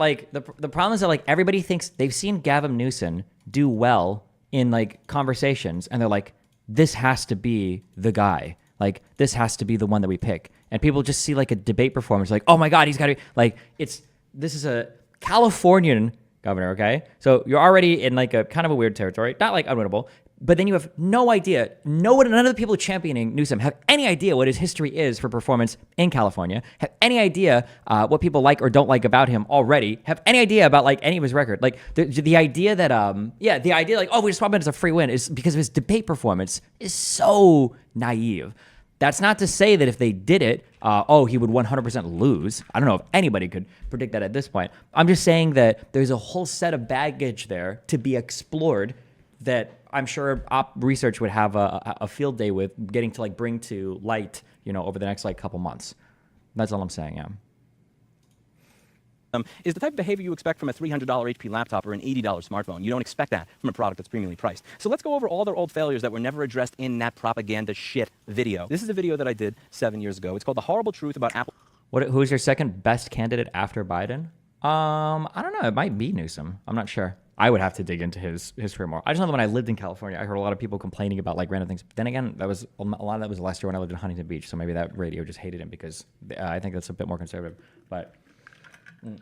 the problem is that like everybody thinks they've seen Gavin Newsom do well in like conversations, and they're like, this has to be the guy. Like, this has to be the one that we pick. And people just see like a debate performance, like, oh my God, he's got to be like, this is a Californian governor, okay? So you're already in like a kind of a weird territory, not like unwinnable, but then you have no idea. None of the people championing Newsom have any idea what his history is for performance in California, have any idea what people like or don't like about him already, have any idea about like any of his record. Like the idea that, the idea like, oh, we just swap it as a free win is because of his debate performance is so naive. That's not to say that if they did it, he would 100% lose. I don't know if anybody could predict that at this point. I'm just saying that there's a whole set of baggage there to be explored that I'm sure op research would have a field day with getting to like bring to light, over the next like couple months. That's all I'm saying, yeah. Is the type of behavior you expect from a $300 HP laptop or an $80 smartphone. You don't expect that from a product that's premiumly priced. So let's go over all their old failures that were never addressed in that propaganda shit video. This is a video that I did 7 years ago. It's called The Horrible Truth About Apple. Who's your second best candidate after Biden? I don't know. It might be Newsom. I'm not sure. I would have to dig into his history more. I just know that when I lived in California, I heard a lot of people complaining about like random things. Then again, a lot of that was last year when I lived in Huntington Beach. So maybe that radio just hated him because I think that's a bit more conservative. But I'm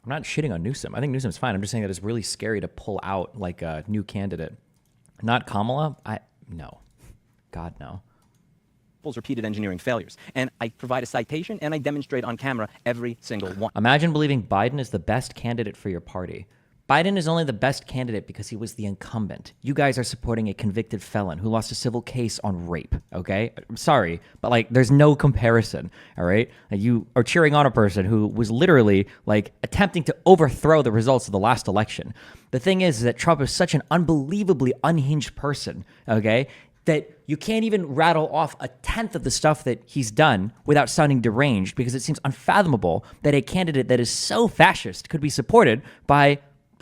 not shitting on Newsom. I think Newsom's fine. I'm just saying that it's really scary to pull out like a new candidate. Not Kamala. No. God, no. Apple's repeated engineering failures. And I provide a citation and I demonstrate on camera every single one. Imagine believing Biden is the best candidate for your party. Biden is only the best candidate because he was the incumbent. You guys are supporting a convicted felon who lost a civil case on rape, okay? I'm sorry, but like there's no comparison, all right? Like, you are cheering on a person who was literally like attempting to overthrow the results of the last election. The thing is that Trump is such an unbelievably unhinged person, okay, that you can't even rattle off a tenth of the stuff that he's done without sounding deranged, because it seems unfathomable that a candidate that is so fascist could be supported by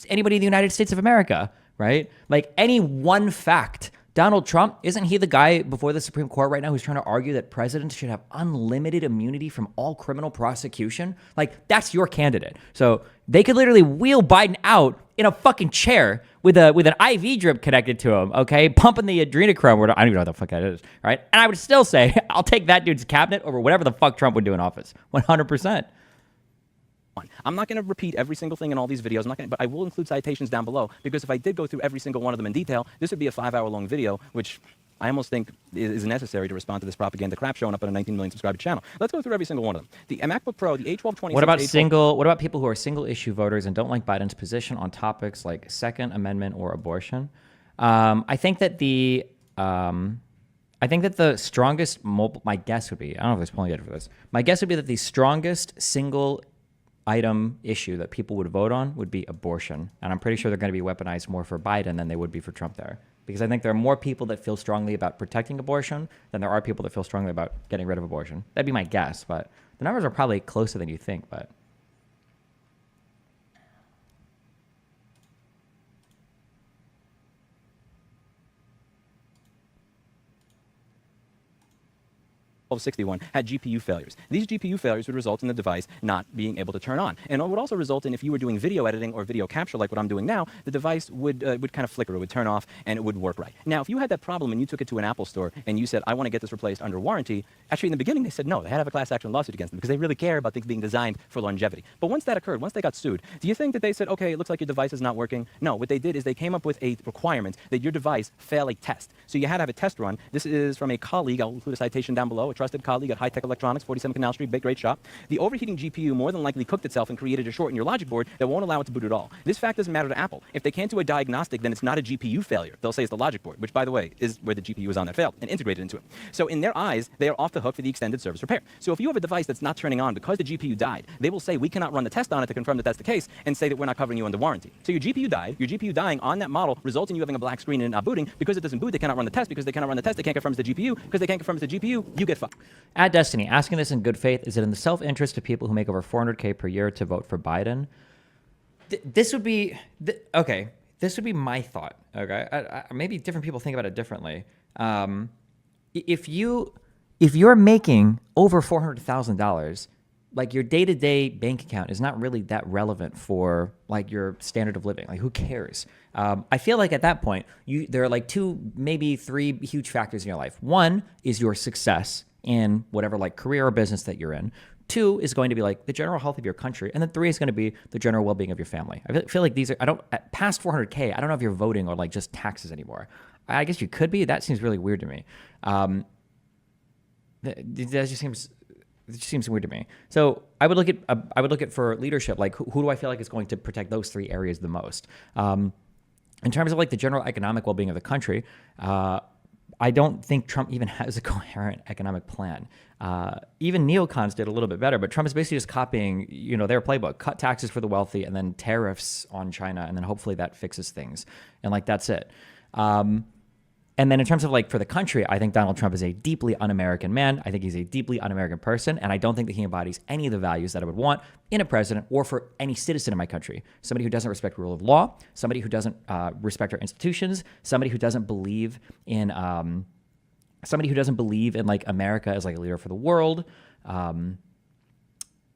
anybody in the United States of America, right? Like any one fact. Donald Trump, isn't he the guy before the Supreme Court right now who's trying to argue that presidents should have unlimited immunity from all criminal prosecution? Like, that's your candidate. So they could literally wheel Biden out in a fucking chair with an IV drip connected to him, okay? Pumping the adrenochrome. I don't even know what the fuck that is, right? And I would still say, I'll take that dude's cabinet over whatever the fuck Trump would do in office. 100%. I'm not going to repeat every single thing in all these videos, but I will include citations down below, because if I did go through every single one of them in detail, this would be a 5-hour-long video, which I almost think is necessary to respond to this propaganda crap showing up on a 19 million subscriber channel. Let's go through every single one of them. The MacBook Pro, the A1226. What about people who are single issue voters and don't like Biden's position on topics like Second Amendment or abortion? I think that the strongest my guess would be, I don't know if there's polling data for this. My guess would be that the strongest single item issue that people would vote on would be abortion. And I'm pretty sure they're going to be weaponized more for Biden than they would be for Trump there. Because I think there are more people that feel strongly about protecting abortion than there are people that feel strongly about getting rid of abortion. That'd be my guess, but the numbers are probably closer than you think, but... A1261 had GPU failures. These GPU failures would result in the device not being able to turn on. And it would also result in, if you were doing video editing or video capture like what I'm doing now, the device would kind of flicker, it would turn off, and it wouldn't work right. Now, if you had that problem and you took it to an Apple store and you said, I want to get this replaced under warranty, actually in the beginning they said no, they had to have a class action lawsuit against them because they really care about things being designed for longevity. But once that occurred, once they got sued, do you think that they said, okay, it looks like your device is not working? No, what they did is they came up with a requirement that your device fail a test. So you had to have a test run. This is from a colleague, I'll include a citation down below, trusted colleague at High Tech Electronics, 47 Canal Street, big great shop. The overheating GPU more than likely cooked itself and created a short in your logic board that won't allow it to boot at all. This fact doesn't matter to Apple. If they can't do a diagnostic, then it's not a GPU failure. They'll say it's the logic board, which, by the way, is where the GPU is on that failed and integrated into it. So in their eyes, they are off the hook for the extended service repair. So if you have a device that's not turning on because the GPU died, they will say we cannot run the test on it to confirm that that's the case and say that we're not covering you under warranty. So your GPU died. Your GPU dying on that model results in you having a black screen and not booting. Because it doesn't boot, they cannot run the test. Because they cannot run the test, they can't confirm it's the GPU. Because they can't confirm it's the GPU, you get fucked. At Destiny, asking this in good faith, is it in the self-interest of people who make over $400K per year to vote for Biden? This would be okay. This would be my thought. Okay, maybe different people think about it differently. If you're making over $400,000, like your day-to-day bank account is not really that relevant for like your standard of living. Like who cares? I feel like at that point, there are like 2, maybe 3 huge factors in your life. One is your success in whatever like career or business that you're in. 2 is going to be like the general health of your country. And then 3 is going to be the general well-being of your family. I feel like these are, past 400K, I don't know if you're voting or like just taxes anymore. I guess you could be. That seems really weird to me. That just seems weird to me. So I would look at for leadership, like who do I feel like is going to protect those 3 areas the most? In terms of like the general economic well-being of the country, I don't think Trump even has a coherent economic plan. Even neocons did a little bit better, but Trump is basically just copying, their playbook: cut taxes for the wealthy, and then tariffs on China, and then hopefully that fixes things, and like that's it. And then in terms of like for the country, I think Donald Trump is a deeply un-American man. I think he's a deeply un-American person, and I don't think that he embodies any of the values that I would want in a president or for any citizen in my country. Somebody who doesn't respect rule of law, somebody who doesn't respect our institutions, somebody who doesn't believe in like America as like a leader for the world.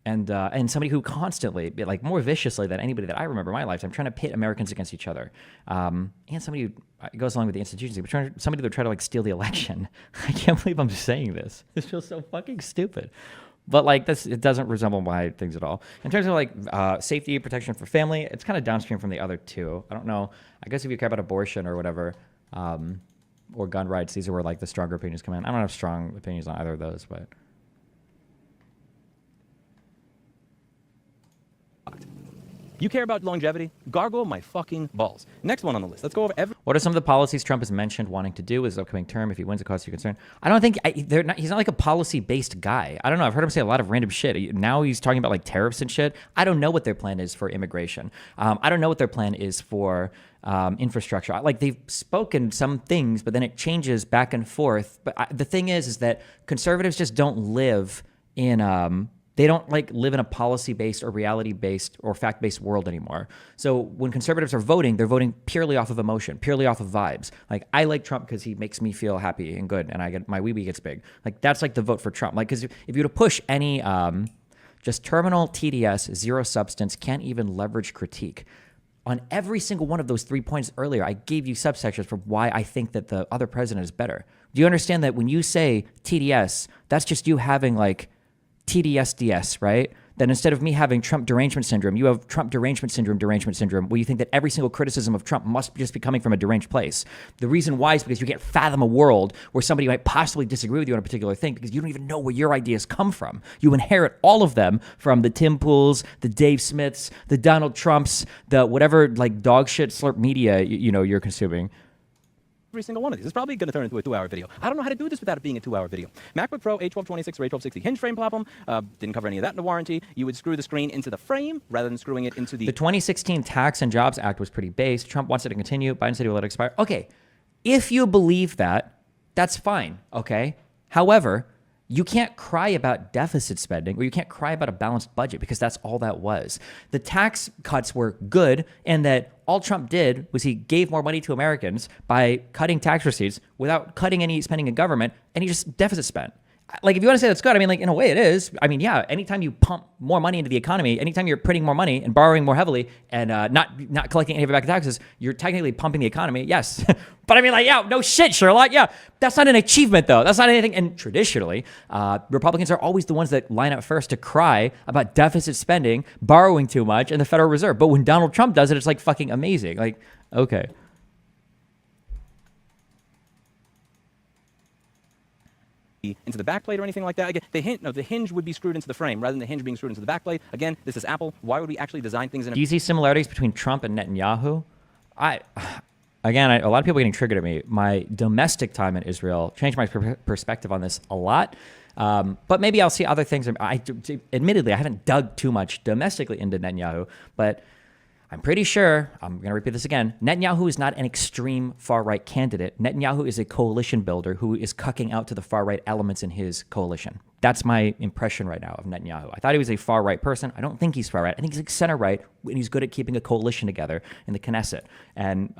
And somebody who constantly, like more viciously than anybody that I remember in my lifetime, trying to pit Americans against each other. And somebody who goes along with the institutions, but somebody that would try to like steal the election. I can't believe I'm saying this. This feels so fucking stupid. But like this, it doesn't resemble my things at all. In terms of like safety, protection for family, it's kind of downstream from the other 2. I don't know. I guess if you care about abortion or whatever, or gun rights, these are where like the stronger opinions come in. I don't have strong opinions on either of those, but. You care about longevity? Gargle my fucking balls. Next one on the list. Let's go over every... What are some of the policies Trump has mentioned wanting to do his upcoming term if he wins a cause of concern? I don't think he's not like a policy-based guy. I don't know. I've heard him say a lot of random shit. Now he's talking about like tariffs and shit. I don't know what their plan is for immigration. I don't know what their plan is for infrastructure. Like they've spoken some things, but then it changes back and forth. But the thing is that conservatives just don't live in... They don't like live in a policy-based or reality-based or fact-based world anymore. So when conservatives are voting, they're voting purely off of emotion, purely off of vibes. Like I like Trump because he makes me feel happy and good, and I get my weebie gets big. Like that's like the vote for Trump. Like because if you were to push any just terminal TDS, zero substance, can't even leverage critique. On every single one of those 3 points earlier, I gave you subsections for why I think that the other president is better. Do you understand that when you say TDS, that's just you having like TDSDS, right? Then instead of me having Trump derangement syndrome, you have Trump derangement syndrome, where you think that every single criticism of Trump must just be coming from a deranged place. The reason why is because you can't fathom a world where somebody might possibly disagree with you on a particular thing because you don't even know where your ideas come from. You inherit all of them from the Tim Pools, the Dave Smiths, the Donald Trumps, the whatever like dog shit slurp media you're consuming. Every single one of these. It's probably going to turn into a 2-hour video. I don't know how to do this without it being a 2-hour video. MacBook Pro, A1226 or A1260 hinge frame problem. Didn't cover any of that in the warranty. You would screw the screen into the frame rather than screwing it into the... The 2016 Tax and Jobs Act was pretty base. Trump wants it to continue. Biden said he will let it expire. Okay, if you believe that, that's fine, okay? However, you can't cry about deficit spending or you can't cry about a balanced budget because that's all that was. The tax cuts were good and that all Trump did was he gave more money to Americans by cutting tax receipts without cutting any spending in government, and he just deficit spent. Like, if you want to say that's good, I mean, like, in a way it is. I mean, yeah, anytime you pump more money into the economy, anytime you're printing more money and borrowing more heavily and not collecting any of it back in taxes, you're technically pumping the economy, yes. But I mean, like, yeah, no shit, Sherlock. Yeah, that's not an achievement, though. That's not anything. And traditionally, Republicans are always the ones that line up first to cry about deficit spending, borrowing too much, and the Federal Reserve. But when Donald Trump does it, it's like fucking amazing. Like, okay. into the backplate or anything like that. Again, the hinge would be screwed into the frame rather than the hinge being screwed into the backplate. Again, this is Apple. Why would we actually design things in a... Do you see similarities between Trump and Netanyahu? A lot of people are getting triggered at me. My domestic time in Israel changed my perspective on this a lot. But maybe I'll see other things. Admittedly, I haven't dug too much domestically into Netanyahu, but I'm pretty sure, I'm going to repeat this again, Netanyahu is not an extreme far-right candidate. Netanyahu is a coalition builder who is cucking out to the far-right elements in his coalition. That's my impression right now of Netanyahu. I thought he was a far-right person. I don't think he's far-right. I think he's like center-right, and he's good at keeping a coalition together in the Knesset. And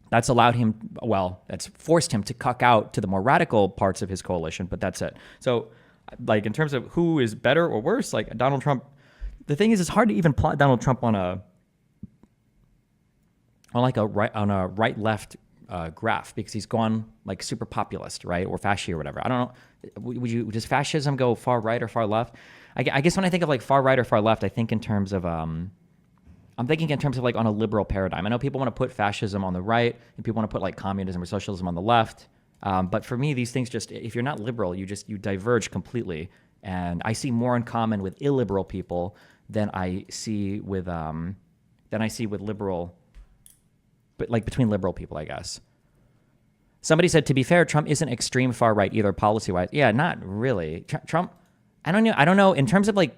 that's allowed him, that's forced him to cuck out to the more radical parts of his coalition, but that's it. So, like, in terms of who is better or worse, like Donald Trump, the thing is, it's hard to even plot Donald Trump on a right-left graph because he's gone like super populist, right, or fascist or whatever. I don't know. Does fascism go far right or far left? I guess when I think of like far right or far left, I think in terms of I'm thinking in terms of like on a liberal paradigm. I know people want to put fascism on the right and people want to put like communism or socialism on the left. But for me, these things just, if you're not liberal, you diverge completely. And I see more in common with illiberal people than I see with liberal. But like between liberal people, I guess. Somebody said, to be fair, Trump isn't extreme far right either policy-wise. Yeah, not really. Trump, I don't know. In terms of like,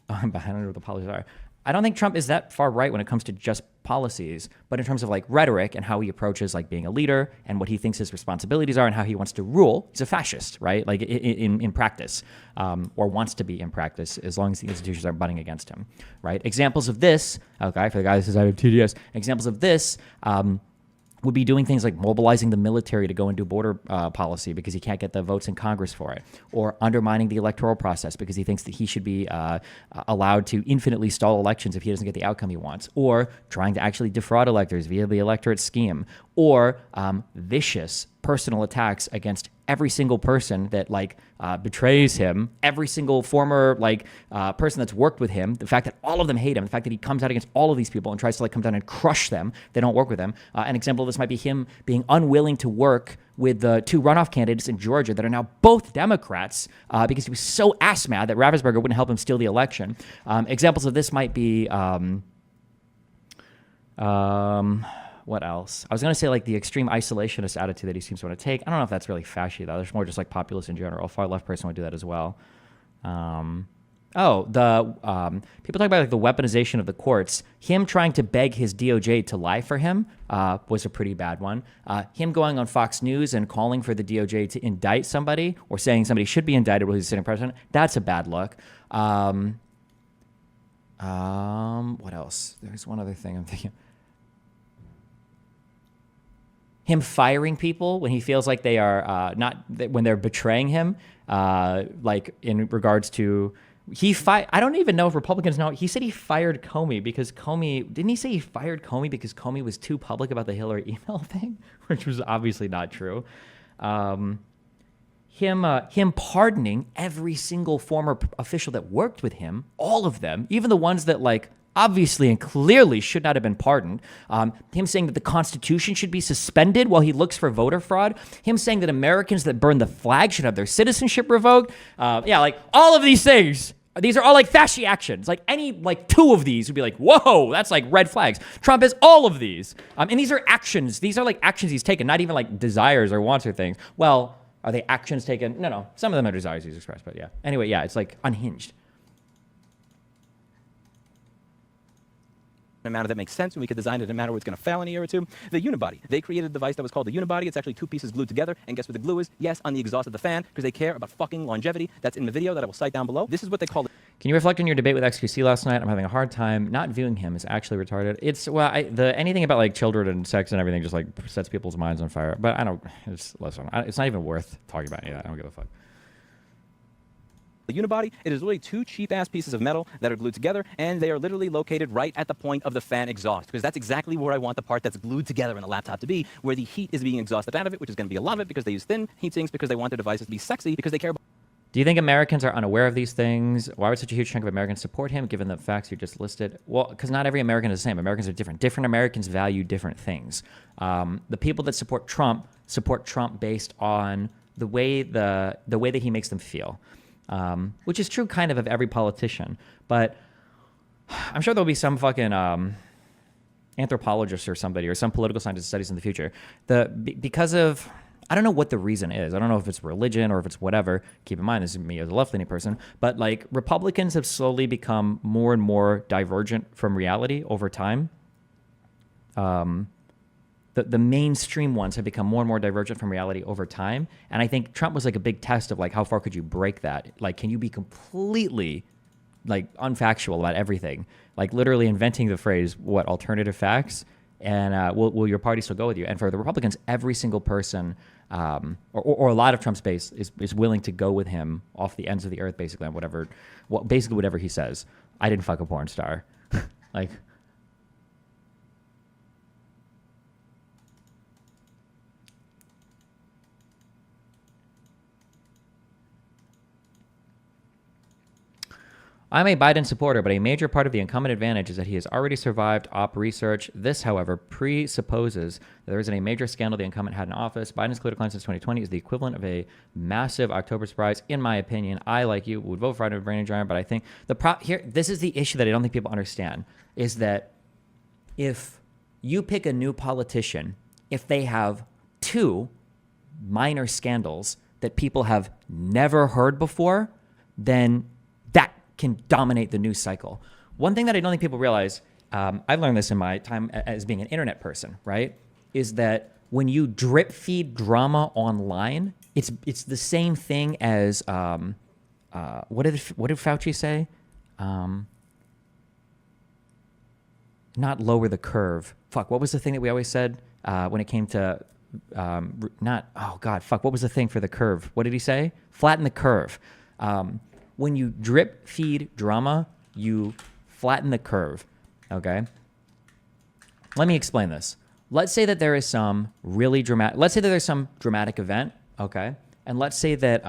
I don't know what the policies are. I don't think Trump is that far right when it comes to just policies, but in terms of like rhetoric and how he approaches like being a leader and what he thinks his responsibilities are and how he wants to rule, he's a fascist, right? Like in practice, or wants to be in practice as long as the institutions aren't butting against him, right? Examples of this, okay, for the guy who says I have TDS, examples of this, would be doing things like mobilizing the military to go and do border policy because he can't get the votes in Congress for it, or undermining the electoral process because he thinks that he should be allowed to infinitely stall elections if he doesn't get the outcome he wants, or trying to actually defraud electors via the electorate scheme, or vicious personal attacks against every single person that like betrays him, every single former like person that's worked with him, the fact that all of them hate him, the fact that he comes out against all of these people and tries to like come down and crush them, they don't work with him. An example of this might be him being unwilling to work with the two runoff candidates in Georgia that are now both Democrats because he was so ass mad that Ravensburger wouldn't help him steal the election. Examples of this might be what else? I was going to say like the extreme isolationist attitude that he seems to want to take. I don't know if that's really fashy though. There's more just like populist in general. A far left person would do that as well. People talk about like the weaponization of the courts. Him trying to beg his DOJ to lie for him was a pretty bad one. Him going on Fox News and calling for the DOJ to indict somebody or saying somebody should be indicted while he's sitting president, that's a bad look. What else? There's one other thing I'm thinking. Him firing people when he feels like they are when they're betraying him, like in regards to I don't even know if Republicans know. He said he fired Comey because didn't he say he fired Comey because Comey was too public about the Hillary email thing, which was obviously not true. Him pardoning every single former official that worked with him, all of them, even the ones that like obviously and clearly should not have been pardoned. Him saying that the Constitution should be suspended while he looks for voter fraud. Him saying that Americans that burn the flag should have their citizenship revoked. Like all of these things. These are all like fascist actions. Like any like two of these would be like, whoa, that's like red flags. Trump has all of these. And these are actions. These are like actions he's taken, not even like desires or wants or things. Well, are they actions taken? No. Some of them are desires he's expressed, but yeah. Anyway, yeah, it's like unhinged. In a manner that makes sense, and we could design it in a manner where it's going to fail in a year or two. The unibody. They created a device that was called the unibody. It's actually two pieces glued together, and guess what the glue is? Yes, on the exhaust of the fan, because they care about fucking longevity. That's in the video that I will cite down below. This is what they call it. Can you reflect on your debate with XQC last night? I'm having a hard time. Not viewing him is actually retarded. It's anything about like children and sex and everything just like sets people's minds on fire. But I don't. It's not even worth talking about any of that. I don't give a fuck. The unibody, it is literally two cheap-ass pieces of metal that are glued together, and they are literally located right at the point of the fan exhaust, because that's exactly where I want the part that's glued together in the laptop to be, where the heat is being exhausted out of it, which is going to be a lot of it because they use thin heat sinks, because they want their devices to be sexy, because they care about... Do you think Americans are unaware of these things? Why would such a huge chunk of Americans support him, given the facts you just listed? Well, because not every American is the same. Americans are different. Different Americans value different things. The people that support Trump based on the way that he makes them feel, which is true kind of every politician. But I'm sure there'll be some fucking anthropologist or somebody or some political scientist studies in the future. Because of, I don't know what the reason is. I don't know if it's religion or if it's whatever. Keep in mind, this is me as a left-leaning person. But like Republicans have slowly become more and more divergent from reality over time. The mainstream ones have become more and more divergent from reality over time. And I think Trump was like a big test of like, how far could you break that? Like, can you be completely like unfactual about everything? Like literally inventing the phrase, what, alternative facts? And will your party still go with you? And for the Republicans, every single person or a lot of Trump's base is willing to go with him off the ends of the earth, basically, on basically whatever he says. I didn't fuck a porn star. Like, I'm a Biden supporter, but a major part of the incumbent advantage is that he has already survived op research. This, however, presupposes that there isn't a major scandal the incumbent had in office. Biden's political decline since 2020 is the equivalent of a massive October surprise. In my opinion, I, like you, would vote for Biden with brain giant, but I think this is the issue that I don't think people understand, is that if you pick a new politician, if they have 2 minor scandals that people have never heard before, then that can dominate the news cycle. One thing that I don't think people realize, I've learned this in my time as being an internet person, right? Is that when you drip feed drama online, it's the same thing as what did Fauci say? Not lower the curve. Fuck. What was the thing that we always said when it came to what was the thing for the curve? What did he say? Flatten the curve. When you drip feed drama, you flatten the curve, okay? Let me explain this. Let's say that there is some really dramatic, let's say that there's some dramatic event, okay? And let's say that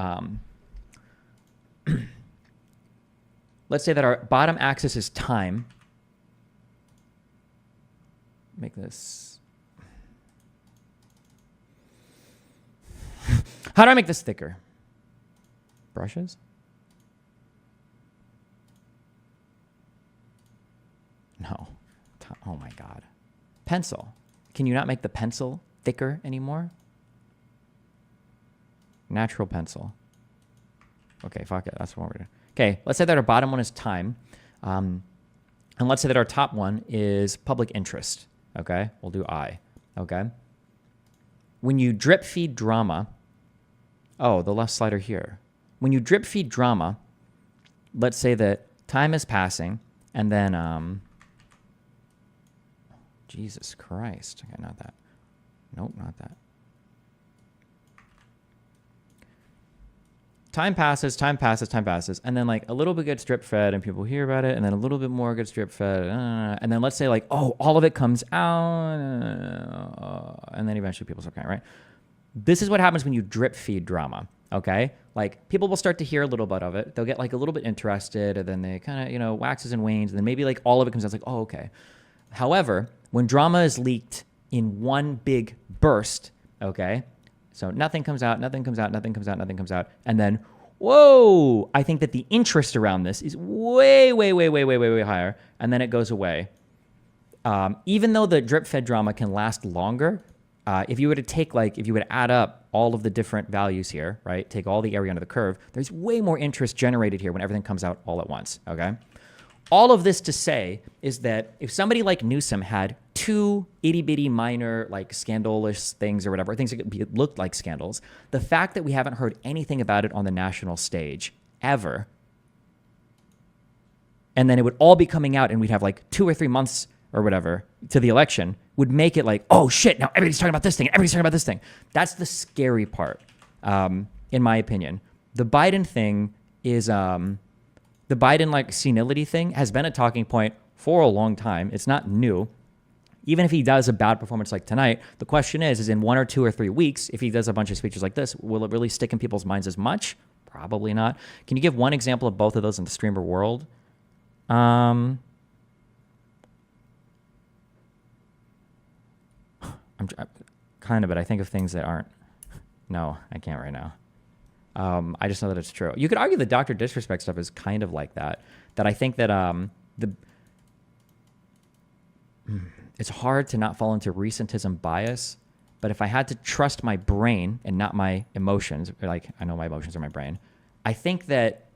our bottom axis is time. Make this. How do I make this thicker? Brushes? No. Oh my God. Pencil. Can you not make the pencil thicker anymore? Natural pencil. Okay, fuck it. That's what we're doing. Okay, let's say that our bottom one is time. And let's say that our top one is public interest. Okay, we'll do I. Okay. When you drip feed drama, the left slider here. When you drip feed drama, let's say that time is passing and then, Jesus Christ. Okay, not that. Nope, not that. Time passes, and then like a little bit gets drip fed and people hear about it, and then a little bit more gets drip fed, and then let's say like, all of it comes out, and then eventually people start crying, right? This is what happens when you drip feed drama, okay? Like people will start to hear a little bit of it, they'll get like a little bit interested, and then they kind of, waxes and wanes, and then maybe like all of it comes out, it's like, okay. However, when drama is leaked in one big burst, okay, so nothing comes out, and then, whoa, I think that the interest around this is way higher, and then it goes away. Even though the drip-fed drama can last longer, if you were to add up all of the different values here, right, take all the area under the curve, there's way more interest generated here when everything comes out all at once, okay? All of this to say is that if somebody like Newsom had 2 itty-bitty minor, like scandalous things or whatever, things that looked like scandals, the fact that we haven't heard anything about it on the national stage ever, and then it would all be coming out and we'd have like 2 or 3 months or whatever to the election, would make it like, oh shit, now everybody's talking about this thing. That's the scary part, in my opinion. The Biden thing is... The Biden like senility thing has been a talking point for a long time. It's not new. Even if he does a bad performance like tonight, the question is in 1 or 2 or 3 weeks, if he does a bunch of speeches like this, will it really stick in people's minds as much? Probably not. Can you give one example of both of those in the streamer world? I'm kind of, but I think of things that aren't. No, I can't right now. I just know that it's true. You could argue the Dr. Disrespect stuff is kind of like that. That I think that it's hard to not fall into recentism bias. But if I had to trust my brain and not my emotions, like I know my emotions are my brain, I think that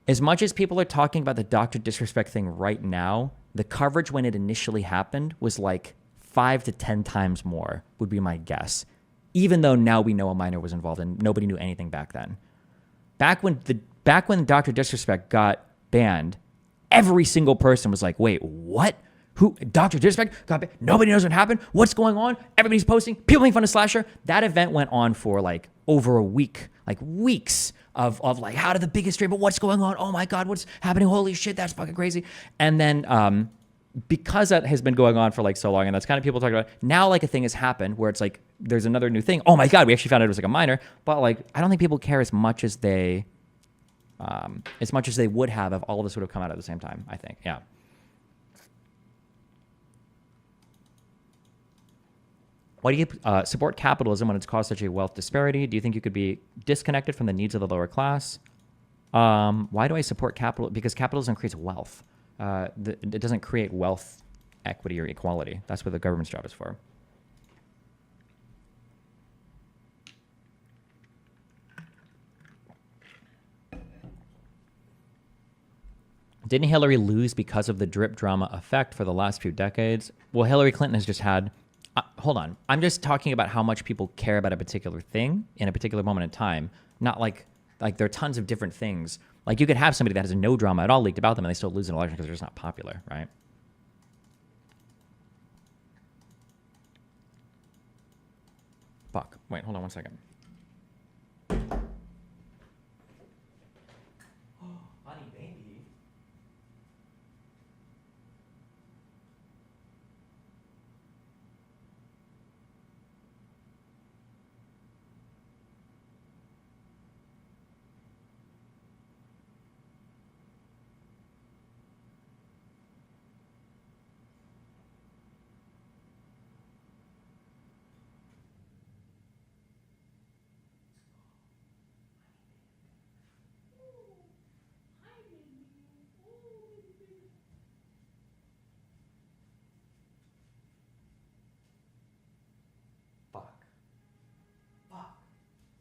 as much as people are talking about the Dr. Disrespect thing right now, the coverage when it initially happened was like 5 to 10 times more, would be my guess. Even though now we know a minor was involved and nobody knew anything back then. Back when Dr. Disrespect got banned, every single person was like, wait, what? Who? Dr. Disrespect got banned? Nobody knows what happened? What's going on? Everybody's posting. People making fun of Slasher. That event went on for like over a week, like weeks of like, how did the biggest stream, but what's going on? Oh my God, what's happening? Holy shit, that's fucking crazy. And then because that has been going on for like so long, and that's kind of people talking about, now like a thing has happened where it's like, there's another new thing. Oh my God, we actually found out it was like a minor, but like, I don't think people care as much as they would have if all of this would have come out at the same time, I think, yeah. Why do you support capitalism when it's caused such a wealth disparity? Do you think you could be disconnected from the needs of the lower class? Why do I support capital? Because capitalism creates wealth. It doesn't create wealth, equity, or equality. That's what the government's job is for. Didn't Hillary lose because of the drip drama effect for the last few decades? Well, Hillary Clinton has just had... hold on. I'm just talking about how much people care about a particular thing in a particular moment in time. Not like there are tons of different things. Like you could have somebody that has no drama at all leaked about them and they still lose an election because they're just not popular, right? Fuck. Wait, hold on one second. Honey, baby.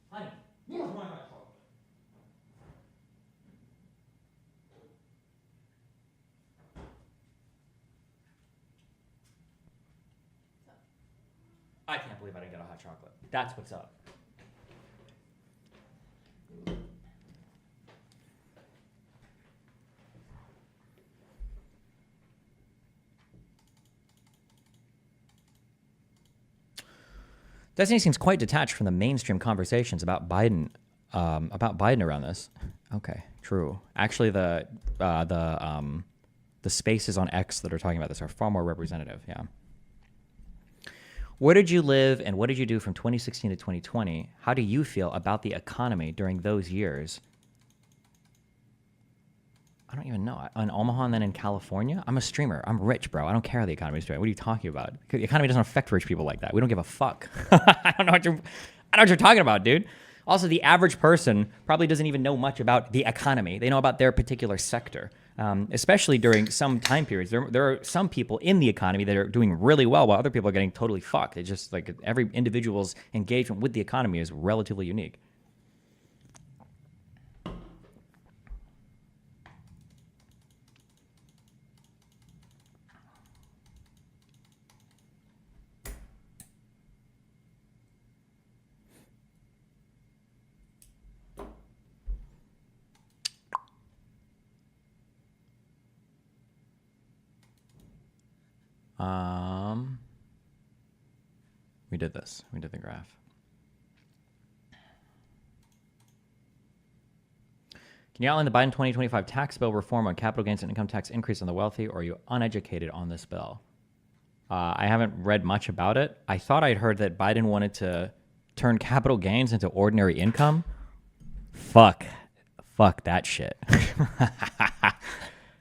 Honey, where's my phone? I can't believe I didn't get a hot chocolate. That's what's up. Destiny seems quite detached from the mainstream conversations about Biden around this. Okay, true. Actually, the spaces on X that are talking about this are far more representative. Yeah. Where did you live and what did you do from 2016 to 2020? How do you feel about the economy during those years? I don't even know. In Omaha and then in California? I'm a streamer. I'm rich, bro. I don't care how the economy's doing. What are you talking about? The economy doesn't affect rich people like that. We don't give a fuck. I don't know what you're talking about, dude. Also, the average person probably doesn't even know much about the economy. They know about their particular sector, especially during some time periods. There are some people in the economy that are doing really well while other people are getting totally fucked. It's just like every individual's engagement with the economy is relatively unique. We did this. We did the graph. Can you outline the Biden 2025 tax bill reform on capital gains and income tax increase on the wealthy, or are you uneducated on this bill? I haven't read much about it. I thought I'd heard that Biden wanted to turn capital gains into ordinary income. Fuck that shit.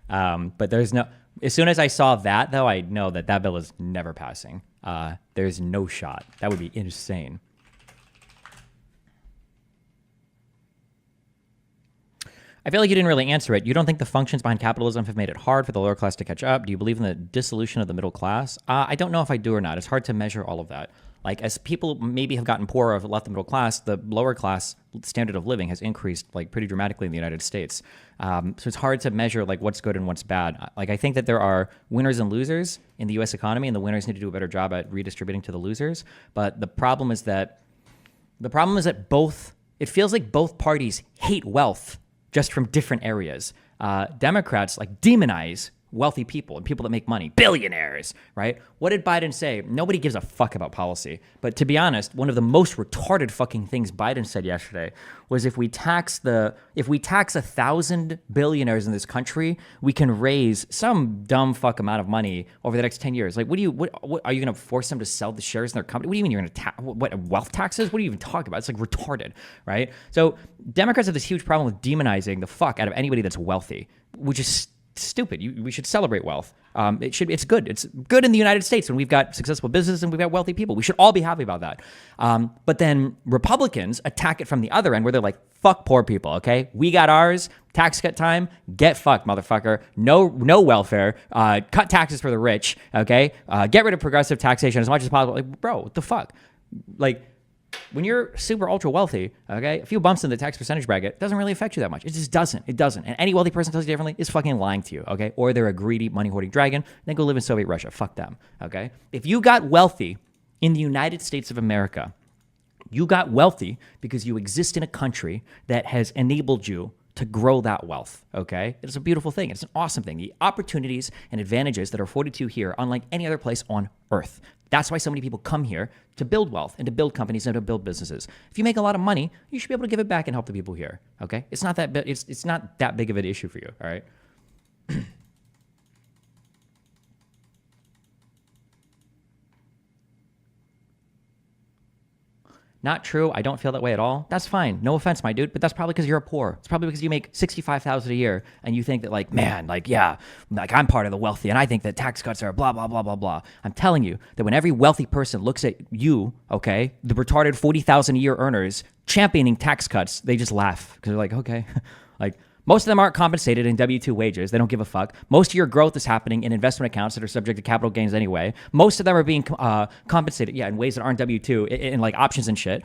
But there's no... As soon as I saw that, though, I know that that bill is never passing. There's no shot. That would be insane. I feel like you didn't really answer it. You don't think the functions behind capitalism have made it hard for the lower class to catch up? Do you believe in the dissolution of the middle class? I don't know if I do or not. It's hard to measure all of that. Like, as people maybe have gotten poorer, have left the middle class, the lower class standard of living has increased like pretty dramatically in the United States. So it's hard to measure like what's good and what's bad. Like, I think that there are winners and losers in the U.S. economy, and the winners need to do a better job at redistributing to the losers. But the problem is that it feels like both parties hate wealth just from different areas. Democrats like demonize wealthy people and people that make money, billionaires, right? What did Biden say? Nobody gives a fuck about policy. But to be honest, one of the most retarded fucking things Biden said yesterday was if we tax 1,000 billionaires in this country, we can raise some dumb fuck amount of money over the next 10 years. Like, what are you going to force them to sell the shares in their company? What do you mean you're going to what wealth taxes? What are you even talking about? It's like retarded, right? So Democrats have this huge problem with demonizing the fuck out of anybody that's wealthy, which is stupid. We should celebrate wealth. It's good. It's good in the United States when we've got successful businesses and we've got wealthy people. We should all be happy about that. But then Republicans attack it from the other end where they're like, fuck poor people, okay? We got ours. Tax cut time. Get fucked, motherfucker. No welfare. Cut taxes for the rich, okay? Get rid of progressive taxation as much as possible. Like, bro, what the fuck? Like, when you're super ultra wealthy, okay, a few bumps in the tax percentage bracket doesn't really affect you that much. It just doesn't. It doesn't. And any wealthy person tells you differently is fucking lying to you, okay? Or they're a greedy, money-hoarding dragon. Then go live in Soviet Russia. Fuck them, okay? If you got wealthy in the United States of America, you got wealthy because you exist in a country that has enabled you to grow that wealth, okay? It's a beautiful thing. It's an awesome thing. The opportunities and advantages that are afforded to you here, unlike any other place on earth. That's why so many people come here to build wealth and to build companies and to build businesses. If you make a lot of money, you should be able to give it back and help the people here, okay? It's not that big of an issue for you, all right? Not true. I don't feel that way at all. That's fine. No offense, my dude, but that's probably because you're poor. It's probably because you make $65,000 a year and you think that like, man, like, yeah, like I'm part of the wealthy and I think that tax cuts are blah, blah, blah, blah, blah. I'm telling you that when every wealthy person looks at you, okay, the retarded 40,000 a year earners championing tax cuts, they just laugh because they're like, okay, like, most of them aren't compensated in W-2 wages. They don't give a fuck. Most of your growth is happening in investment accounts that are subject to capital gains anyway. Most of them are being compensated, in ways that aren't W-2, in like options and shit.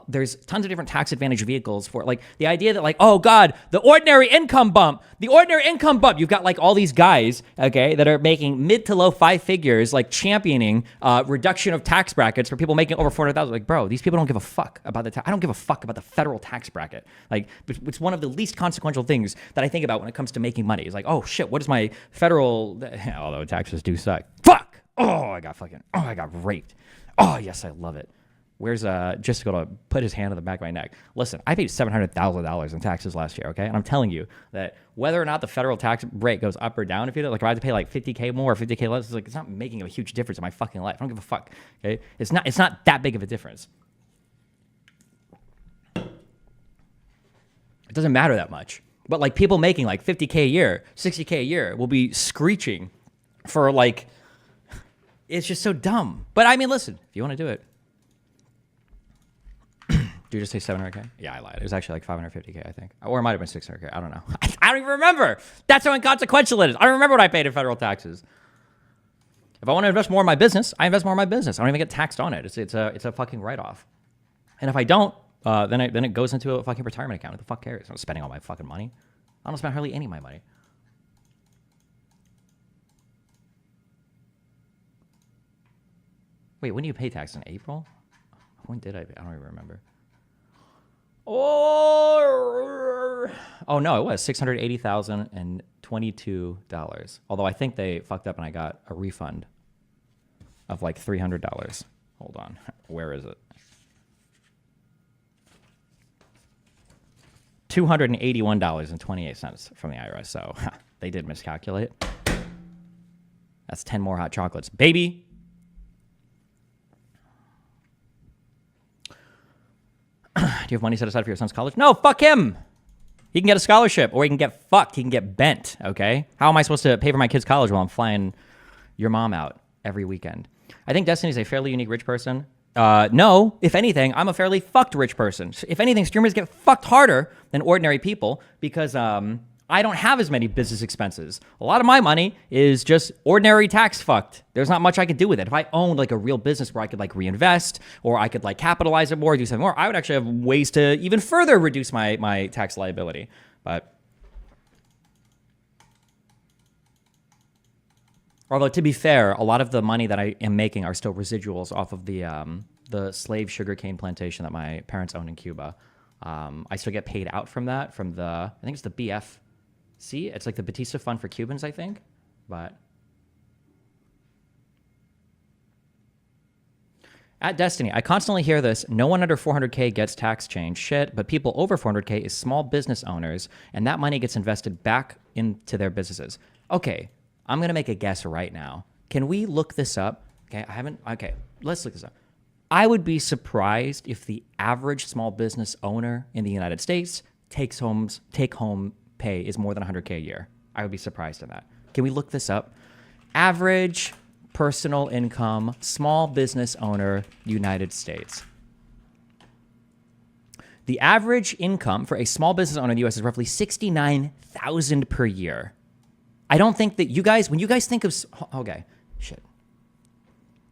There's tons of different tax advantage vehicles for like the idea that like, oh God, the ordinary income bump. You've got like all these guys, okay, that are making mid to low five figures, like championing reduction of tax brackets for people making over 400,000. Like, bro, these people don't give a fuck about the I don't give a fuck about the federal tax bracket. Like, it's one of the least consequential things that I think about when it comes to making money. It's like, oh shit, what is my federal, although taxes do suck. Fuck! I got raped. Oh yes, I love it. Where's just going to put his hand on the back of my neck. Listen, I paid $700,000 in taxes last year, okay? And I'm telling you that whether or not the federal tax rate goes up or down, if I had to pay like $50K more or $50K less, it's not making a huge difference in my fucking life. I don't give a fuck, okay? It's not that big of a difference. It doesn't matter that much. But like people making like 50K a year, 60K a year will be screeching for like, it's just so dumb. But I mean, listen, if you want to do it. Did you just say 700K? Yeah, I lied. It was actually like 550K, I think. Or it might have been 600K. I don't know. I don't even remember. That's how inconsequential it is. I don't remember what I paid in federal taxes. If I want to invest more in my business, I invest more in my business. I don't even get taxed on it. It's a fucking write-off. And if I don't, then it goes into a fucking retirement account. Who the fuck cares? I'm not spending all my fucking money. I don't spend hardly any of my money. Wait, when do you pay tax? In April? When did I? I don't even remember. Oh no, it was $680,022. Although I think they fucked up and I got a refund of like $300. Hold on, where is it? $281.28 from the IRS. So they did miscalculate. That's 10 more hot chocolates, baby. Do you have money set aside for your son's college? No, fuck him. He can get a scholarship or he can get fucked. He can get bent, okay? How am I supposed to pay for my kid's college while I'm flying your mom out every weekend? I think Destiny's a fairly unique rich person. No, if anything, I'm a fairly fucked rich person. If anything, streamers get fucked harder than ordinary people because I don't have as many business expenses. A lot of my money is just ordinary tax fucked. There's not much I could do with it. If I owned like a real business where I could like reinvest or I could like capitalize it more, do something more, I would actually have ways to even further reduce my tax liability. But although, to be fair, a lot of the money that I am making are still residuals off of the slave sugarcane plantation that my parents owned in Cuba. I still get paid out from that, from I think it's the BFC. It's like the Batista Fund for Cubans, I think. But at Destiny, I constantly hear this. No one under 400K gets tax change. Shit, but people over 400K is small business owners, and that money gets invested back into their businesses. Okay. I'm going to make a guess right now. Can we look this up? Okay, let's look this up. I would be surprised if the average small business owner in the United States take home pay is more than 100K a year. I would be surprised at that. Can we look this up? Average personal income, small business owner, United States. The average income for a small business owner in the U.S. is roughly $69,000 per year. I don't think that you guys, when you guys think of,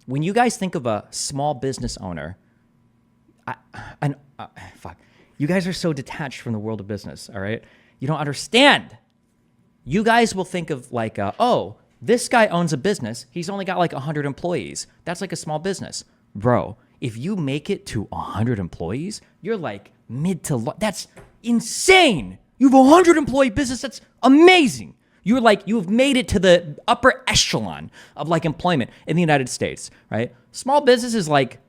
when you guys think of a small business owner, you guys are so detached from the world of business, all right? You don't understand. You guys will think of like, oh, this guy owns a business. He's only got like 100 employees. That's like a small business. Bro, if you make it to 100 employees, you're like that's insane. You have a 100 employee business. That's amazing. You're like, you've made it to the upper echelon of like employment in the United States, right? Small business is like,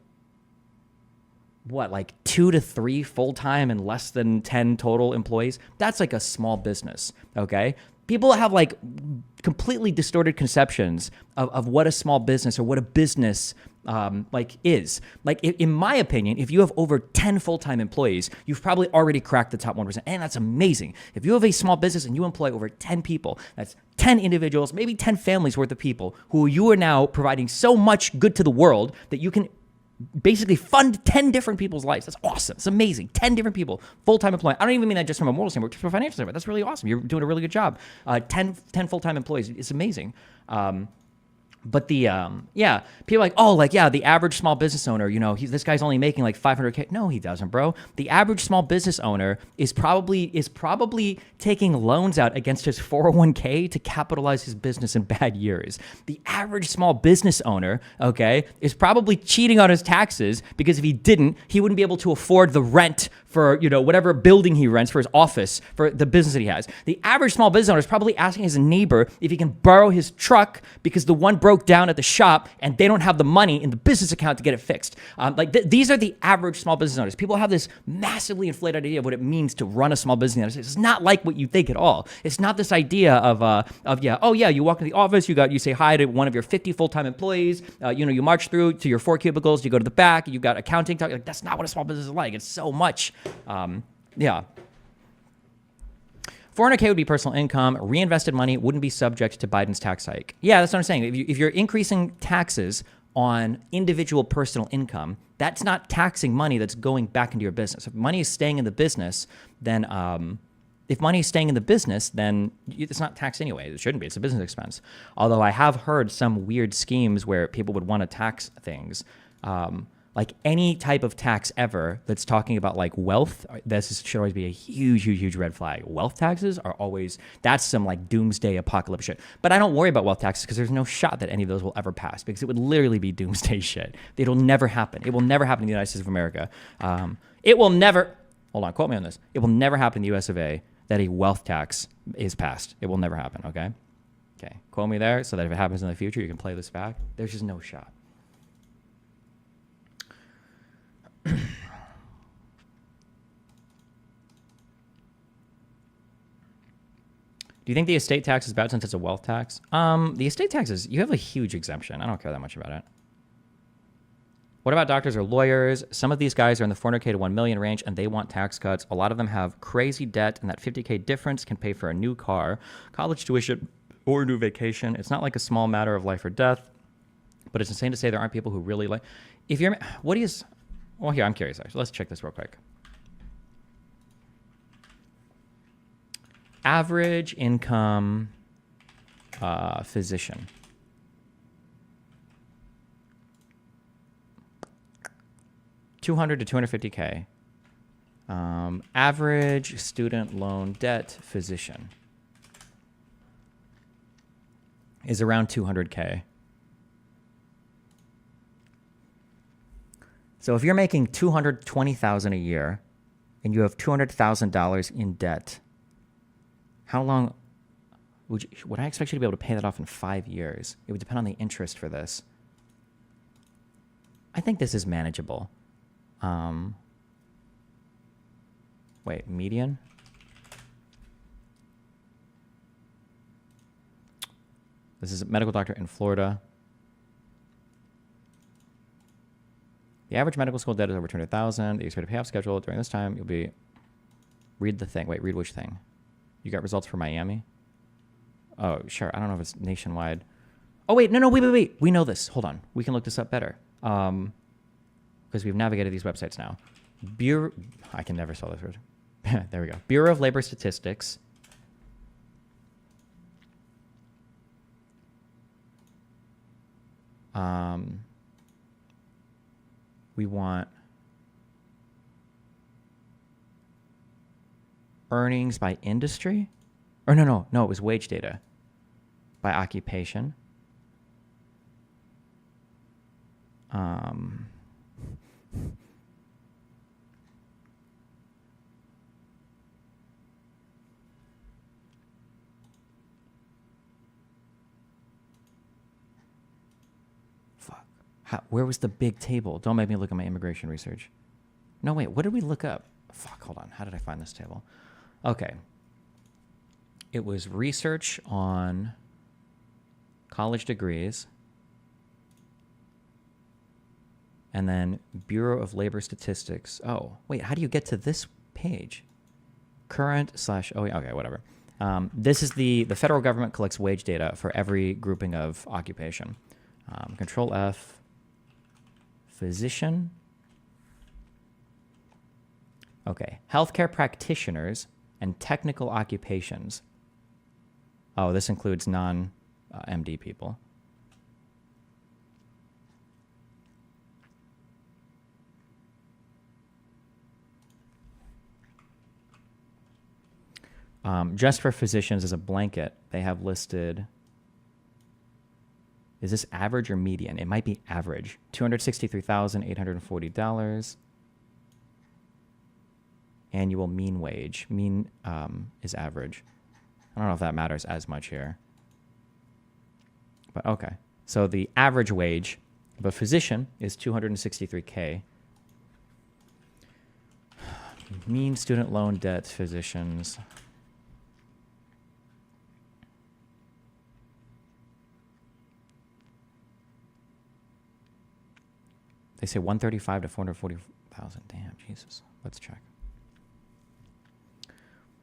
what, like 2 to 3 full-time and less than 10 total employees? That's like a small business, okay? People have like completely distorted conceptions of what a small business or what a business like is. Like in my opinion, if you have over 10 full-time employees, you've probably already cracked the top 1%. And that's amazing. If you have a small business and you employ over 10 people, that's 10 individuals, maybe 10 families worth of people who you are now providing so much good to the world that you can basically fund 10 different people's lives. That's awesome. It's amazing. 10 different people, full-time employee. I don't even mean that just from a moral standpoint, just from a financial standpoint. That's really awesome. You're doing a really good job. 10 full-time employees. It's amazing. But the, people are like, oh, like, yeah, the average small business owner, you know, this guy's only making like 500K. No, he doesn't, bro. The average small business owner is probably taking loans out against his 401K to capitalize his business in bad years. The average small business owner, okay, is probably cheating on his taxes because if he didn't, he wouldn't be able to afford the rent for, you know, whatever building he rents for his office, for the business that he has. The average small business owner is probably asking his neighbor if he can borrow his truck because the one broke down at the shop and they don't have the money in the business account to get it fixed. These are the average small business owners. People have this massively inflated idea of what it means to run a small business. It's not like what you think at all. It's not this idea you walk into the office, you say hi to one of your 50 full-time employees, you march through to your 4 cubicles, you go to the back, you got accounting talk. Like, that's not what a small business is like. It's so much. 400K would be personal income. Reinvested money wouldn't be subject to Biden's tax hike. Yeah, that's what I'm saying. If you're increasing taxes on individual personal income, that's not taxing money that's going back into your business. If money is staying in the business, then it's not taxed anyway. It shouldn't be. It's a business expense. Although I have heard some weird schemes where people would want to tax things. Like any type of tax ever that's talking about like wealth, should always be a huge red flag. Wealth taxes are always, that's some like doomsday apocalypse shit. But I don't worry about wealth taxes because there's no shot that any of those will ever pass because it would literally be doomsday shit. It'll never happen. It will never happen in the United States of America. It will never, hold on, quote me on this. It will never happen in the US of A that a wealth tax is passed. It will never happen, okay? Okay, quote me there so that if it happens in the future, you can play this back. There's just no shot. Do you think the estate tax is bad since it's a wealth tax? The estate taxes, you have a huge exemption. I don't care that much about it. What about doctors or lawyers? Some of these guys are in the 400K to 1 million range and they want tax cuts. A lot of them have crazy debt and that 50K difference can pay for a new car, college tuition, or a new vacation. It's not like a small matter of life or death, but it's insane to say there aren't people who really like... If you're, what is, well, here, I'm curious, actually. Let's check this real quick. Average income physician. $200 to $250K. Average student loan debt physician is around $200K. So if you're making $220,000 a year and you have $200,000 in debt, how long would I expect you to be able to pay that off in 5 years? It would depend on the interest for this. I think this is manageable. Wait, median? This is a medical doctor in Florida. The average medical school debt is over $200,000. The expected payoff schedule during this time, you'll be... Read the thing. Wait, read which thing? You got results for Miami? Oh, sure. I don't know if it's nationwide. Oh, wait. No, wait. We know this. Hold on. We can look this up better. Because we've navigated these websites now. I can never spell this word. There we go. Bureau of Labor Statistics. We want earnings by industry? Or no, it was wage data. By occupation. Where was the big table? Don't make me look at my immigration research. No, wait, what did we look up? Fuck, hold on. How did I find this table? Okay. It was research on college degrees. And then Bureau of Labor Statistics. Oh, wait, how do you get to this page? Okay, whatever. This is the federal government collects wage data for every grouping of occupation. Control F. Physician. Okay. Healthcare practitioners and technical occupations. Oh, this includes non-MD people. Just for physicians as a blanket, they have listed... Is this average or median? It might be average. $263,840. Annual mean wage. Mean is average. I don't know if that matters as much here. But okay. So the average wage of a physician is $263K. Mean student loan debt physicians. They say 135 to 440,000. Damn, Jesus. Let's check.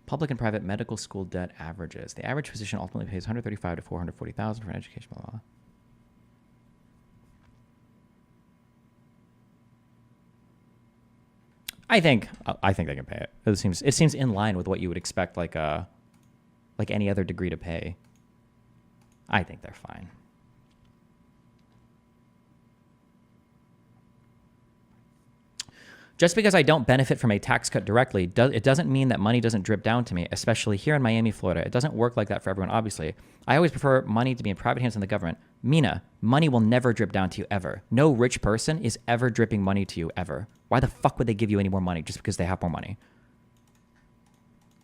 Public and private medical school debt averages. The average physician ultimately pays 135 to 440,000 for an education. Blah, blah, blah. I think they can pay it. It seems in line with what you would expect like any other degree to pay. I think they're fine. Just because I don't benefit from a tax cut directly, it doesn't mean that money doesn't drip down to me, especially here in Miami, Florida. It doesn't work like that for everyone, obviously. I always prefer money to be in private hands than the government. Mina, money will never drip down to you, ever. No rich person is ever dripping money to you, ever. Why the fuck would they give you any more money just because they have more money?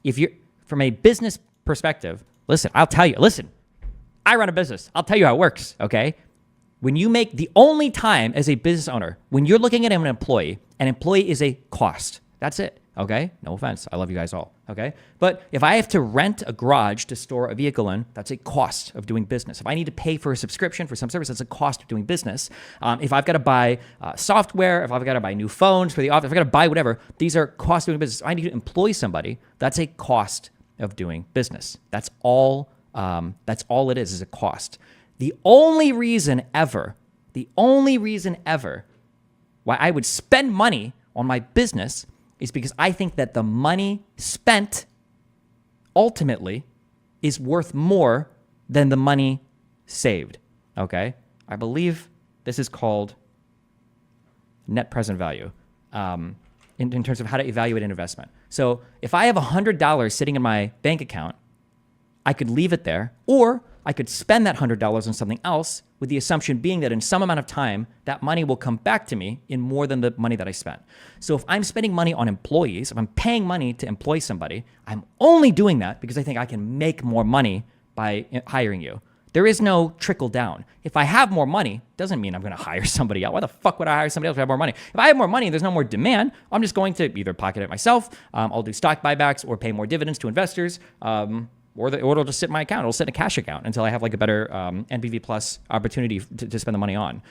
If you're, from a business perspective, listen, I'll tell you, listen, I run a business. I'll tell you how it works, okay? When you make the only time as a business owner, when you're looking at an employee is a cost. That's it, okay? No offense. I love you guys all, okay? But if I have to rent a garage to store a vehicle in, that's a cost of doing business. If I need to pay for a subscription for some service, that's a cost of doing business. If I've got to buy software, if I've got to buy new phones for the office, if I've got to buy whatever, these are costs of doing business. If I need to employ somebody, that's a cost of doing business. That's all it is a cost. The only reason ever why I would spend money on my business is because I think that the money spent ultimately is worth more than the money saved, okay? I believe this is called net present value in terms of how to evaluate an investment. So if I have $100 sitting in my bank account, I could leave it there, or I could spend that $100 on something else with the assumption being that in some amount of time, that money will come back to me in more than the money that I spent. So if I'm spending money on employees, if I'm paying money to employ somebody, I'm only doing that because I think I can make more money by hiring you. There is no trickle down. If I have more money, doesn't mean I'm going to hire somebody else. Why the fuck would I hire somebody else if I have more money? If I have more money and there's no more demand, I'm just going to either pocket it myself, I'll do stock buybacks or pay more dividends to investors, or it'll just sit in my account. It'll sit in a cash account until I have like a better NPV plus opportunity to spend the money on.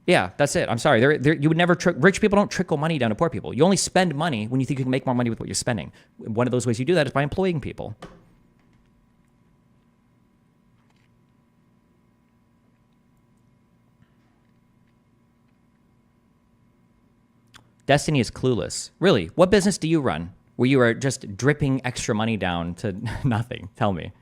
Yeah, that's it. I'm sorry. You would never rich people don't trickle money down to poor people. You only spend money when you think you can make more money with what you're spending. One of those ways you do that is by employing people. Destiny is clueless. Really, what business do you run where you are just dripping extra money down to nothing? Tell me.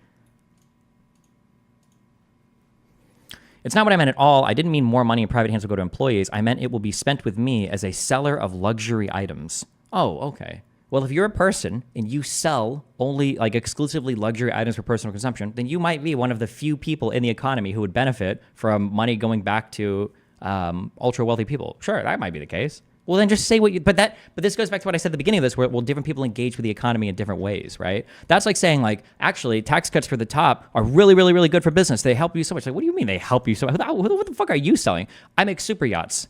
It's not what I meant at all. I didn't mean more money in private hands will go to employees. I meant it will be spent with me as a seller of luxury items. Oh, okay. Well, if you're a person and you sell only like exclusively luxury items for personal consumption, then you might be one of the few people in the economy who would benefit from money going back to ultra wealthy people. Sure, that might be the case. Well, then just say what you, but this goes back to what I said at the beginning of this, where, well, different people engage with the economy in different ways, right? That's like saying, like, actually, tax cuts for the top are really, really, really good for business. They help you so much. Like, what do you mean they help you so much? What the fuck are you selling? I make super yachts.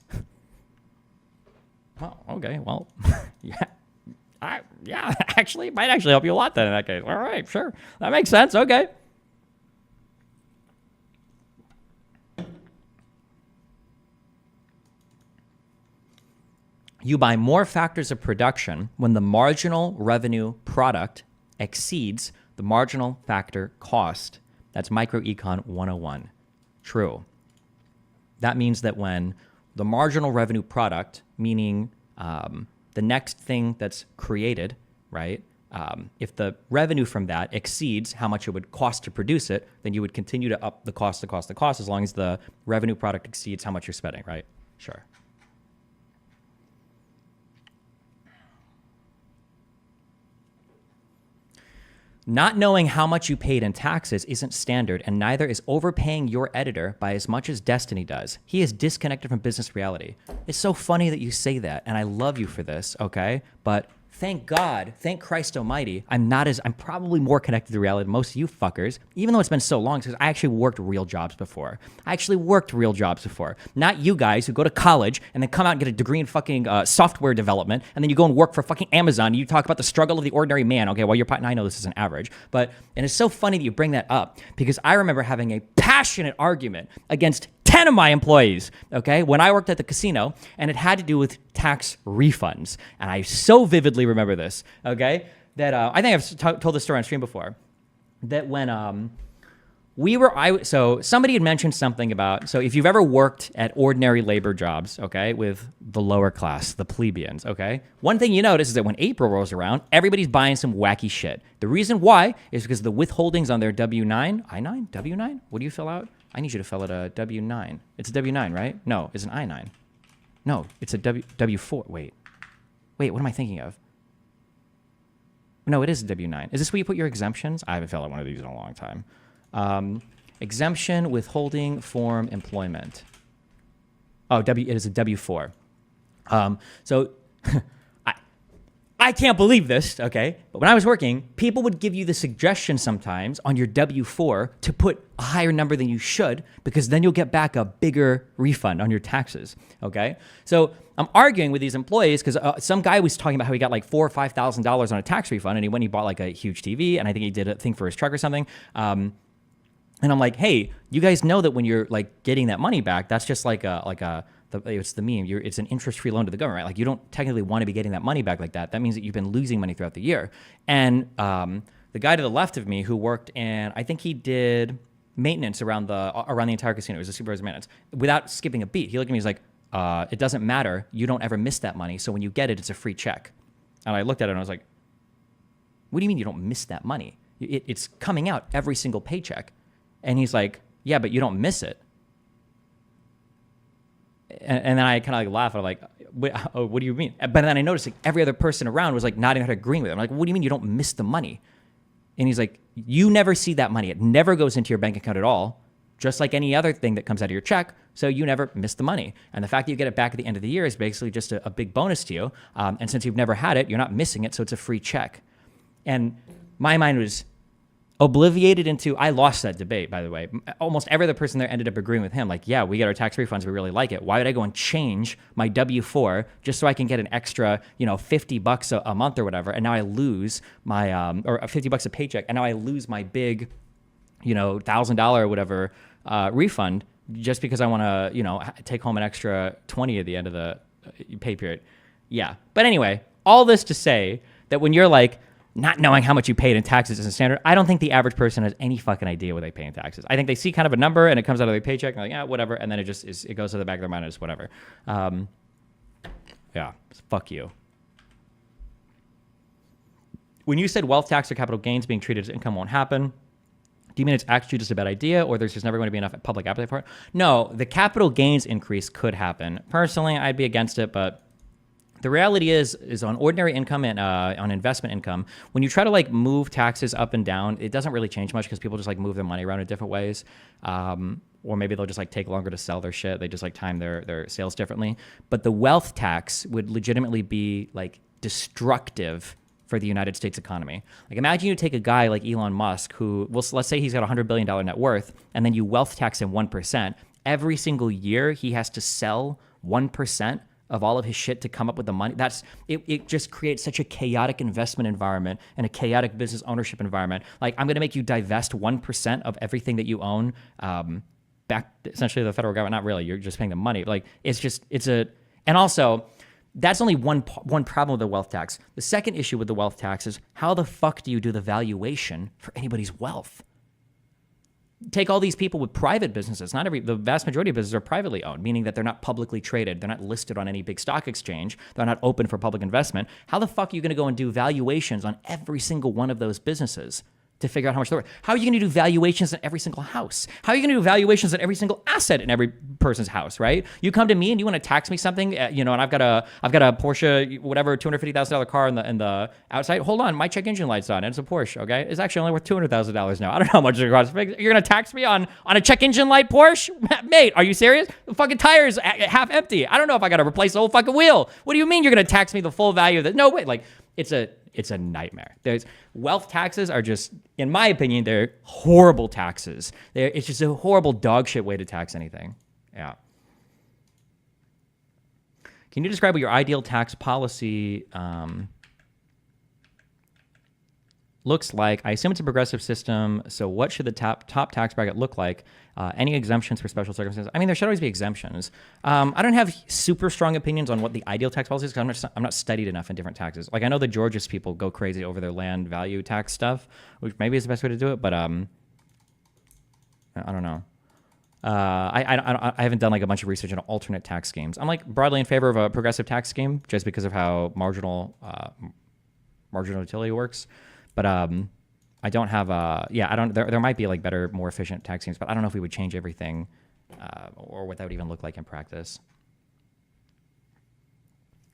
Oh, okay, well, yeah, actually, it might actually help you a lot then in that case. All right, sure. That makes sense, okay. You buy more factors of production when the marginal revenue product exceeds the marginal factor cost. That's microecon 101. True. That means that when the marginal revenue product, meaning the next thing that's created, right? If the revenue from that exceeds how much it would cost to produce it, then you would continue to up the cost as long as the revenue product exceeds how much you're spending, right? Sure. Not knowing how much you paid in taxes isn't standard, and neither is overpaying your editor by as much as Destiny does. He is disconnected from business reality. It's so funny that you say that, and I love you for this, okay? But thank God, thank Christ Almighty, I'm probably more connected to reality than most of you fuckers, even though it's been so long, because I actually worked real jobs before. Not you guys who go to college and then come out and get a degree in fucking software development, and then you go and work for fucking Amazon, and you talk about the struggle of the ordinary man, okay, well, and I know this is an average, and it's so funny that you bring that up, because I remember having a passionate argument against 10 of my employees, okay, when I worked at the casino, and it had to do with tax refunds. And I so vividly remember this, okay, that I think I've told this story on stream before, that when so somebody had mentioned something about, so if you've ever worked at ordinary labor jobs, okay, with the lower class, the plebeians, okay, one thing you notice is that when April rolls around, everybody's buying some wacky shit. The reason why is because the withholdings on their W-9, I-9, W-9, what do you fill out? I need you to fill out a W-9. It's a W-9, right? No, it's an I-9. No, it's a W-4. Wait, what am I thinking of? No, it is a W-9. Is this where you put your exemptions? I haven't filled out one of these in a long time. Exemption, withholding, form, employment. Oh, it is a W-4. So I can't believe this, okay? But when I was working, people would give you the suggestion sometimes on your W-4 to put a higher number than you should, because then you'll get back a bigger refund on your taxes, okay? So I'm arguing with these employees because some guy was talking about how he got like $4,000 or $5,000 on a tax refund, and he went and he bought like a huge TV, and I think he did a thing for his truck or something. And I'm like, hey, you guys know that when you're like getting that money back, that's just it's the meme. It's an interest-free loan to the government, right? Like, you don't technically want to be getting that money back like that. That means that you've been losing money throughout the year. And the guy to the left of me who worked in, I think he did maintenance around the entire casino. He was a supervisor of maintenance. Without skipping a beat, he looked at me. He's like, it doesn't matter. You don't ever miss that money. So when you get it, it's a free check. And I looked at it and I was like, what do you mean you don't miss that money? It's coming out every single paycheck. And he's like, yeah, but you don't miss it. And then I kind of like laugh. I'm like, what do you mean? But then I noticed like every other person around was like nodding their head agreeing with him. I'm like, what do you mean you don't miss the money? And he's like, you never see that money. It never goes into your bank account at all, just like any other thing that comes out of your check. So you never miss the money. And the fact that you get it back at the end of the year is basically just a big bonus to you. And since you've never had it, you're not missing it. So it's a free check. And my mind was obliviated into, I lost that debate, by the way. Almost every other person there ended up agreeing with him. Like, yeah, we get our tax refunds. We really like it. Why would I go and change my W-4 just so I can get an extra, $50 a month or whatever? And now I lose my, or $50 a paycheck. And now I lose my big, $1,000 or whatever refund just because I want to, take home an extra 20 at the end of the pay period. Yeah. But anyway, all this to say that when you're like, not knowing how much you paid in taxes is a standard, I don't think the average person has any fucking idea what they pay in taxes. I think they see kind of a number and it comes out of their paycheck and they're like, yeah, whatever. And then it goes to the back of their mind and it's whatever. Yeah, fuck you. When you said wealth tax or capital gains being treated as income won't happen, do you mean it's actually just a bad idea or there's just never going to be enough public appetite for it? No, the capital gains increase could happen. Personally, I'd be against it, but the reality is on ordinary income and on investment income, when you try to like move taxes up and down, it doesn't really change much because people just like move their money around in different ways. Or maybe they'll just like take longer to sell their shit. They just like time their sales differently. But the wealth tax would legitimately be like destructive for the United States economy. Like imagine you take a guy like Elon Musk who, well, let's say he's got $100 billion net worth and then you wealth tax him 1%. Every single year he has to sell 1% of all of his shit to come up with the money. It just creates such a chaotic investment environment and a chaotic business ownership environment. Like I'm going to make you divest 1% of everything that you own back essentially to the federal government. Not really, you're just paying the money. Like and also that's only one problem with the wealth tax. The second issue with the wealth tax is how the fuck do you do the valuation for anybody's wealth? Take all these people with private businesses. The vast majority of businesses are privately owned, meaning that they're not publicly traded. They're not listed on any big stock exchange. They're not open for public investment. How the fuck are you going to go and do valuations on every single one of those businesses to figure out how much they're worth? How are you going to do valuations on every single house? How are you going to do valuations on every single asset in every person's house, right? You come to me and you want to tax me something, and I've got a Porsche, whatever, $250,000 car in the outside. Hold on, my check engine light's on, and it's a Porsche, okay? It's actually only worth $200,000 now. I don't know how much it costs. You're going to tax me on a check engine light Porsche? Mate, are you serious? The fucking tire's half empty. I don't know if I got to replace the whole fucking wheel. What do you mean you're going to tax me the full value of that? No way. Like, it's a nightmare. Wealth taxes are just, in my opinion, they're horrible taxes. It's just a horrible dog shit way to tax anything. Yeah. Can you describe what your ideal tax policy looks like? I assume it's a progressive system. So what should the top tax bracket look like? Any exemptions for special circumstances? I mean, there should always be exemptions. I don't have super strong opinions on what the ideal tax policy is because I'm not studied enough in different taxes. Like I know the Georgia's people go crazy over their land value tax stuff, which maybe is the best way to do it, but I don't know. I haven't done like a bunch of research on alternate tax schemes. I'm like broadly in favor of a progressive tax scheme just because of how marginal utility works. But I don't have there might be like better, more efficient tax schemes, but I don't know if we would change everything or what that would even look like in practice.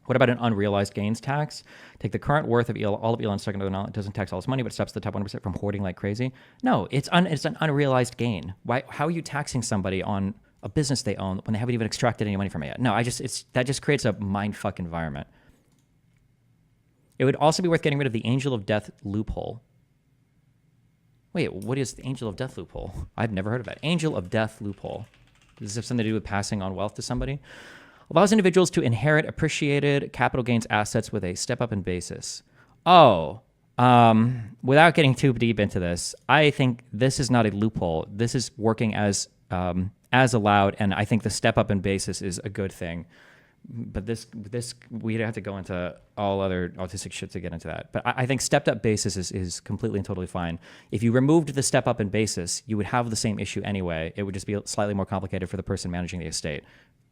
What about an unrealized gains tax? Take the current worth of all of Elon's stock into the knowledge. It doesn't tax all his money, but stops the top 1% from hoarding like crazy. No, it's an unrealized gain. Why? How are you taxing somebody on a business they own when they haven't even extracted any money from it yet? No, that just creates a mindfuck environment. It would also be worth getting rid of the angel of death loophole. Wait, what is the angel of death loophole? I've never heard of that. Angel of death loophole. Does this have something to do with passing on wealth to somebody? Allows individuals to inherit appreciated capital gains assets with a step-up in basis. Oh, without getting too deep into this, I think this is not a loophole. This is working as allowed, and I think the step-up in basis is a good thing. But this we'd have to go into all other autistic shit to get into that. But I think stepped up basis is completely and totally fine. If you removed the step up in basis, you would have the same issue anyway. It would just be slightly more complicated for the person managing the estate.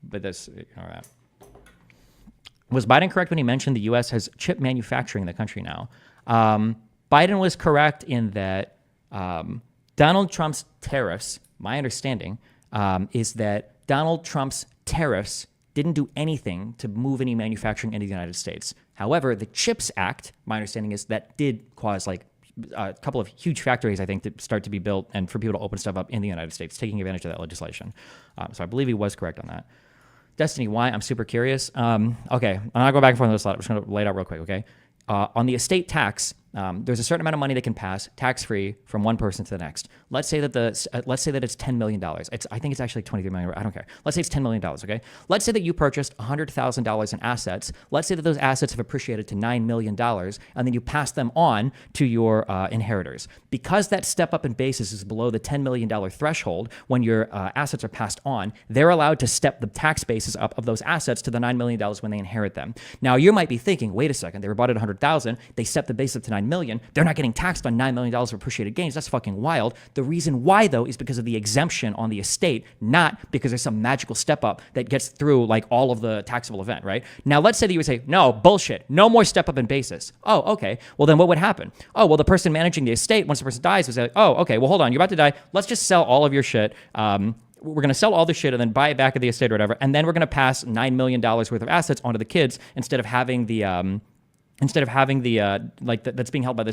but this, all right. Was Biden correct when he mentioned the U.S. has chip manufacturing in the country now? Biden was correct in that Donald Trump's tariffs, my understanding, is that Donald Trump's tariffs didn't do anything to move any manufacturing into the United States. However, the CHIPS Act, my understanding is that did cause like a couple of huge factories, I think, to start to be built and for people to open stuff up in the United States, taking advantage of that legislation. So I believe he was correct on that. Destiny, why? I'm super curious. Okay, I'm not going back and forth on this slide. I'm just going to lay it out real quick, okay? On the estate tax, there's a certain amount of money that can pass tax-free from one person to the next. Let's say that it's $10 million. I think it's actually $23 million. I don't care. Let's say it's $10 million. Okay. Let's say that you purchased $100,000 in assets. Let's say that those assets have appreciated to $9 million, and then you pass them on to your inheritors. Because that step up in basis is below the $10 million threshold, when your assets are passed on, they're allowed to step the tax basis up of those assets to the $9 million when they inherit them. Now you might be thinking, wait a second, they were bought at $100,000. They stepped the base up to $9 million. They're not getting taxed on $9 million of appreciated gains. That's fucking wild. The reason why, though, is because of the exemption on the estate, not because there's some magical step up that gets through like all of the taxable event, right? Now, let's say that you would say, no, bullshit, no more step up in basis. Oh, okay. Well, then what would happen? Oh, well, the person managing the estate, once the person dies, would say, oh, okay, well, hold on, you're about to die. Let's just sell all of your shit. We're going to sell all the shit and then buy it back at the estate or whatever. And then we're going to pass $9 million worth of assets onto the kids instead of having the that's being held by the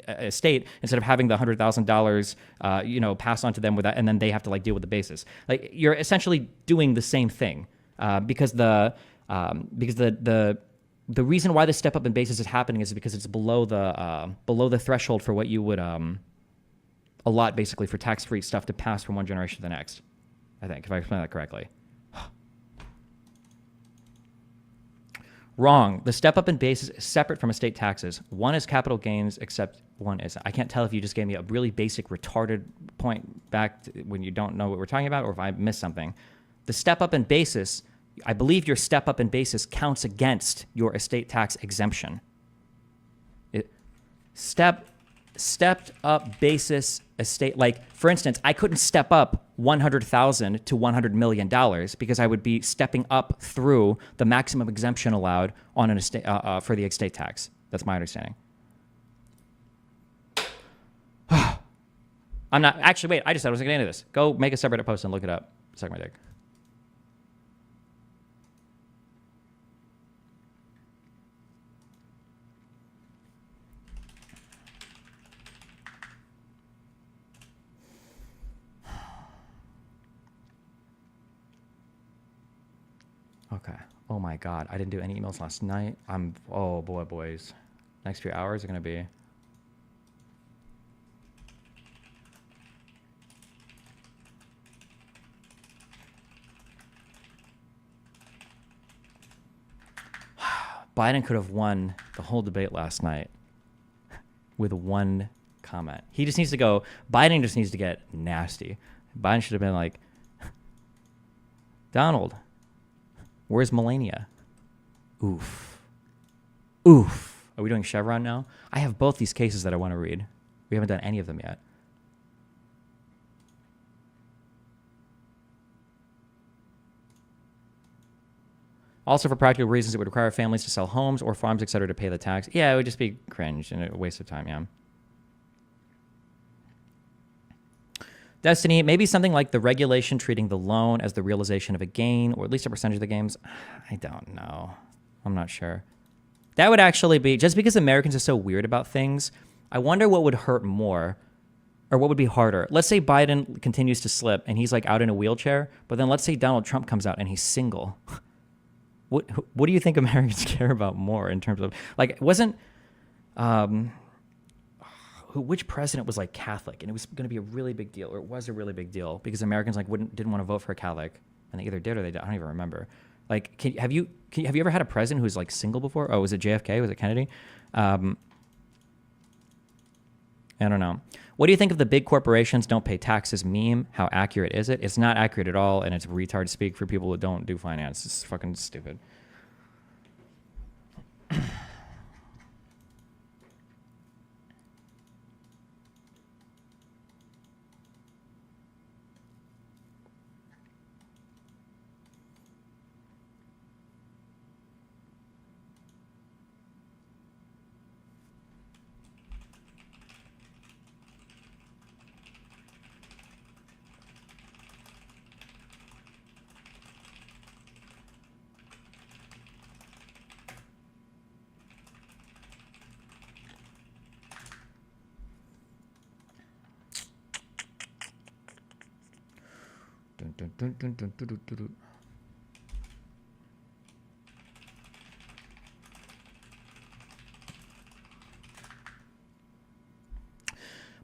estate, instead of having the $100,000 pass on to them with that, and then they have to like deal with the basis. Like you're essentially doing the same thing because the reason why the step up in basis is happening is because it's below the threshold for what you would allot basically for tax-free stuff to pass from one generation to the next. I think, if I explain that correctly. Wrong. The step up in basis is separate from estate taxes. One is capital gains, except one isn't. I can't tell if you just gave me a really basic retarded point back when you don't know what we're talking about, or if I missed something. The step up in basis, I believe your step up in basis counts against your estate tax exemption. Stepped up basis estate, like for instance, I couldn't step up $100,000 to $100 million because I would be stepping up through the maximum exemption allowed on an estate for the estate tax. That's my understanding. I'm not actually. Wait, I just said I was going to get into this. Go make a subreddit post and look it up. Suck my dick. Okay. Oh my God. I didn't do any emails last night. Oh boy, boys. Next few hours are going to be. Biden could have won the whole debate last night with one comment. He just needs to go. Biden just needs to get nasty. Biden should have been like, Donald, where's Melania? Oof. Oof. Are we doing Chevron now? I have both these cases that I want to read. We haven't done any of them yet. Also, for practical reasons, it would require families to sell homes or farms, etc., to pay the tax. Yeah, it would just be cringe and a waste of time, yeah. Destiny, maybe something like the regulation treating the loan as the realization of a gain, or at least a percentage of the gains. I don't know. I'm not sure. That would actually be, just because Americans are so weird about things, I wonder what would hurt more, or what would be harder. Let's say Biden continues to slip and he's like out in a wheelchair, but then let's say Donald Trump comes out and he's single. What do you think Americans care about more in terms of, like, it wasn't, which president was like Catholic, and it was going to be a really big deal, or it was a really big deal because Americans like didn't want to vote for a Catholic, and they either did or they didn't. I don't even remember. Like, have you ever had a president who was like single before? Oh, was it JFK? Was it Kennedy? I don't know. What do you think of the big corporations don't pay taxes meme? How accurate is it? It's not accurate at all, and it's retard speak for people who don't do finance. It's fucking stupid.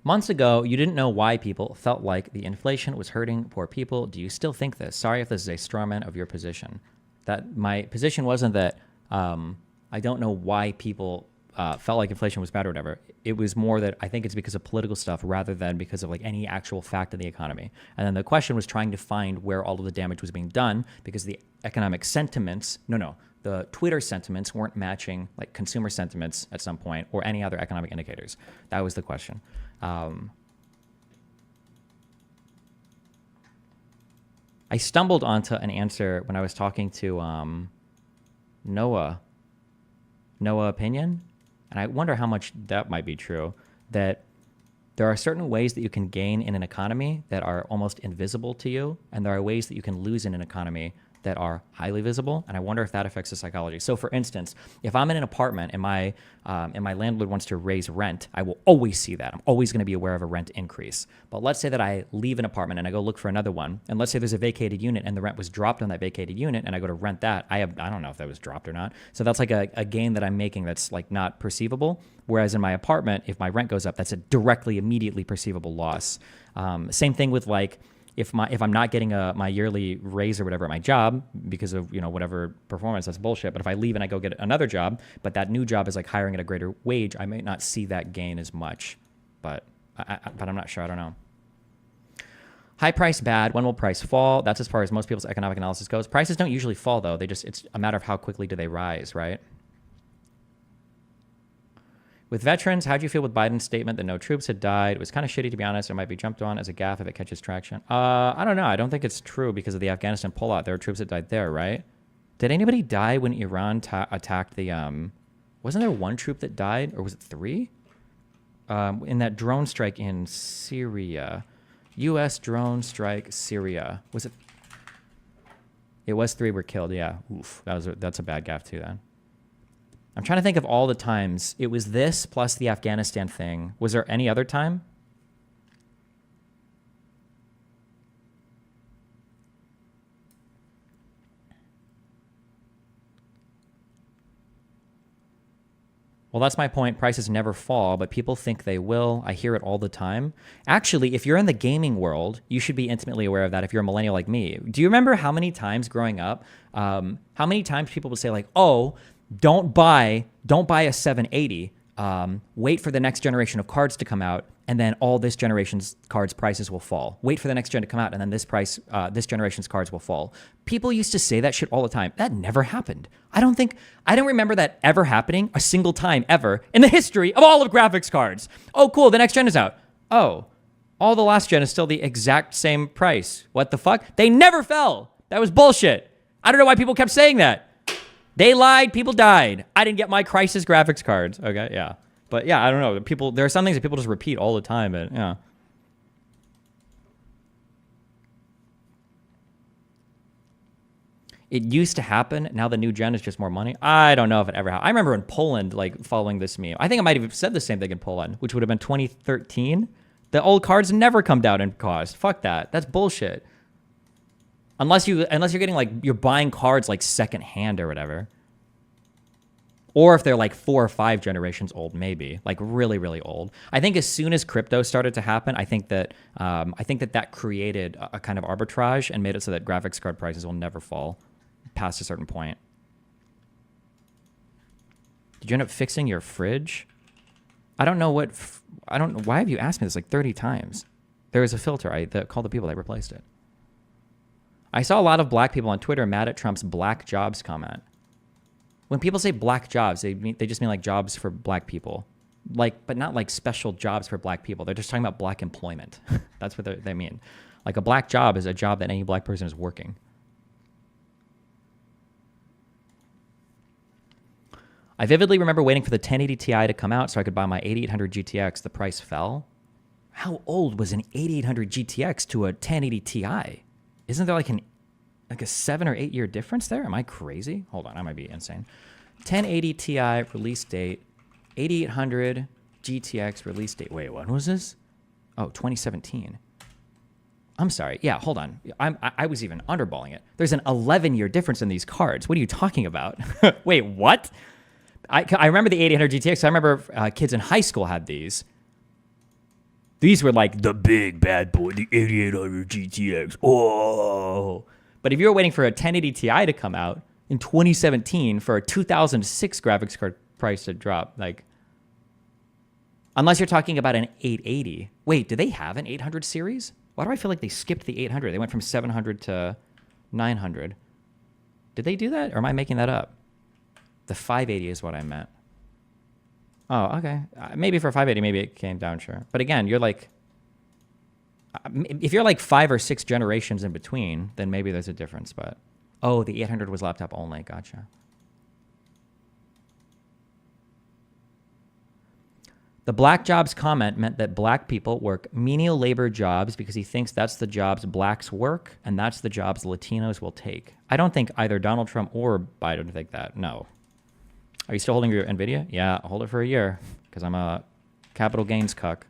Months ago, you didn't know why people felt like the inflation was hurting poor people. Do you still think this? Sorry if this is a straw man of your position. That my position wasn't that I don't know why people felt like inflation was bad or whatever. It was more that I think it's because of political stuff rather than because of like any actual fact of the economy. And then the question was trying to find where all of the damage was being done because the economic sentiments, the Twitter sentiments weren't matching like consumer sentiments at some point or any other economic indicators. That was the question. I stumbled onto an answer when I was talking to Noah Opinion, and I wonder how much that might be true, that there are certain ways that you can gain in an economy that are almost invisible to you, and there are ways that you can lose in an economy that are highly visible, and I wonder if that affects the psychology. So for instance, if I'm in an apartment and my landlord wants to raise rent, I will always see that. I'm always going to be aware of a rent increase. But let's say that I leave an apartment and I go look for another one, and let's say there's a vacated unit and the rent was dropped on that vacated unit, and I go to rent that. I don't know if that was dropped or not. So that's like a gain that I'm making that's like not perceivable. Whereas in my apartment, if my rent goes up, that's a directly, immediately perceivable loss. Same thing with like, if I'm not getting my yearly raise or whatever at my job because of whatever performance, that's bullshit. But if I leave and I go get another job, but that new job is like hiring at a greater wage, I might not see that gain as much. But I'm not sure. I don't know. High price bad. When will price fall? That's as far as most people's economic analysis goes. Prices don't usually fall though. It's a matter of how quickly do they rise, right? With veterans, how do you feel with Biden's statement that no troops had died? It was kind of shitty, to be honest. It might be jumped on as a gaffe if it catches traction. I don't know. I don't think it's true because of the Afghanistan pullout. There were troops that died there, right? Did anybody die when Iran attacked the... wasn't there one troop that died? Or was it 3? In that drone strike in Syria. U.S. drone strike, Syria. Was it... It was 3 were killed, yeah. Oof. That's a bad gaffe too, then. I'm trying to think of all the times. It was this plus the Afghanistan thing. Was there any other time? Well, that's my point. Prices never fall, but people think they will. I hear it all the time. Actually, if you're in the gaming world, you should be intimately aware of that if you're a millennial like me. Do you remember how many times growing up, how many times people would say like, oh, don't buy a 780. Wait for the next generation of cards to come out, and then all this generation's cards prices will fall. Wait for the next gen to come out, and then this generation's cards will fall. People used to say that shit all the time. That never happened. I don't remember that ever happening a single time ever in the history of all of graphics cards. Oh, cool, the next gen is out. Oh, all the last gen is still the exact same price. What the fuck? They never fell. That was bullshit. I don't know why people kept saying that. They lied. People died. I didn't get my Crisis graphics cards. Okay, yeah. But yeah, I don't know. There are some things that people just repeat all the time, but yeah. It used to happen. Now the new gen is just more money. I don't know if it ever happened. I remember in Poland, like, following this meme. I think I might have said the same thing in Poland, which would have been 2013. The old cards never come down in cost. Fuck that. That's bullshit. Unless you're getting like, you're buying cards like secondhand or whatever. Or if they're like 4 or 5 generations old, maybe like really, really old. I think as soon as crypto started to happen, I think that created a kind of arbitrage and made it so that graphics card prices will never fall past a certain point. Did you end up fixing your fridge? I don't know why have you asked me this like 30 times? There was a filter. I called the people that replaced it. I saw a lot of black people on Twitter mad at Trump's black jobs comment. When people say black jobs, they just mean like jobs for black people, but not like special jobs for black people. They're just talking about black employment. That's what they mean. Like a black job is a job that any black person is working. I vividly remember waiting for the 1080 Ti to come out so I could buy my 8800 GTX. The price fell. How old was an 8800 GTX to a 1080 Ti? Isn't there like a 7 or 8 year difference there? Am I crazy? Hold on, I might be insane. 1080 Ti release date, 8800 GTX release date. Wait, when was this? Oh, 2017. I'm sorry. Yeah, hold on. I was even underballing it. There's an 11-year difference in these cards. What are you talking about? Wait, what? I remember the 8800 GTX. I remember kids in high school had these. These were like the big bad boy, the 8800 GTX. Oh. But if you were waiting for a 1080 Ti to come out in 2017 for a 2006 graphics card price to drop, like, unless you're talking about an 880. Wait, do they have an 800 series? Why do I feel like they skipped the 800? They went from 700 to 900. Did they do that? Or am I making that up? The 580 is what I meant. Oh, okay. Maybe for 580, maybe it came down, sure. But again, you're like, if you're like 5 or 6 generations in between, then maybe there's a difference. But, oh, the 800 was laptop only. Gotcha. The black jobs comment meant that black people work menial labor jobs because he thinks that's the jobs blacks work and that's the jobs Latinos will take. I don't think either Donald Trump or Biden think that. No. Are you still holding your NVIDIA? Yeah, I'll hold it for a year because I'm a capital gains cuck.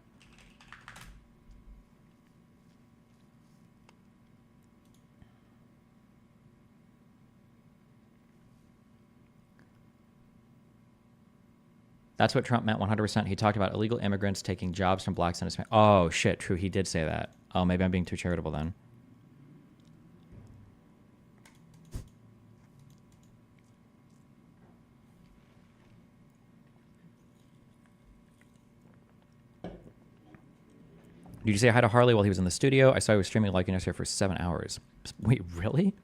That's what Trump meant 100%. He talked about illegal immigrants taking jobs from blacks and Hispanics. Oh, shit, true. He did say that. Oh, maybe I'm being too charitable then. Did you say hi to Harley while he was in the studio? I saw he was streaming like yesterday for 7 hours. Wait, really?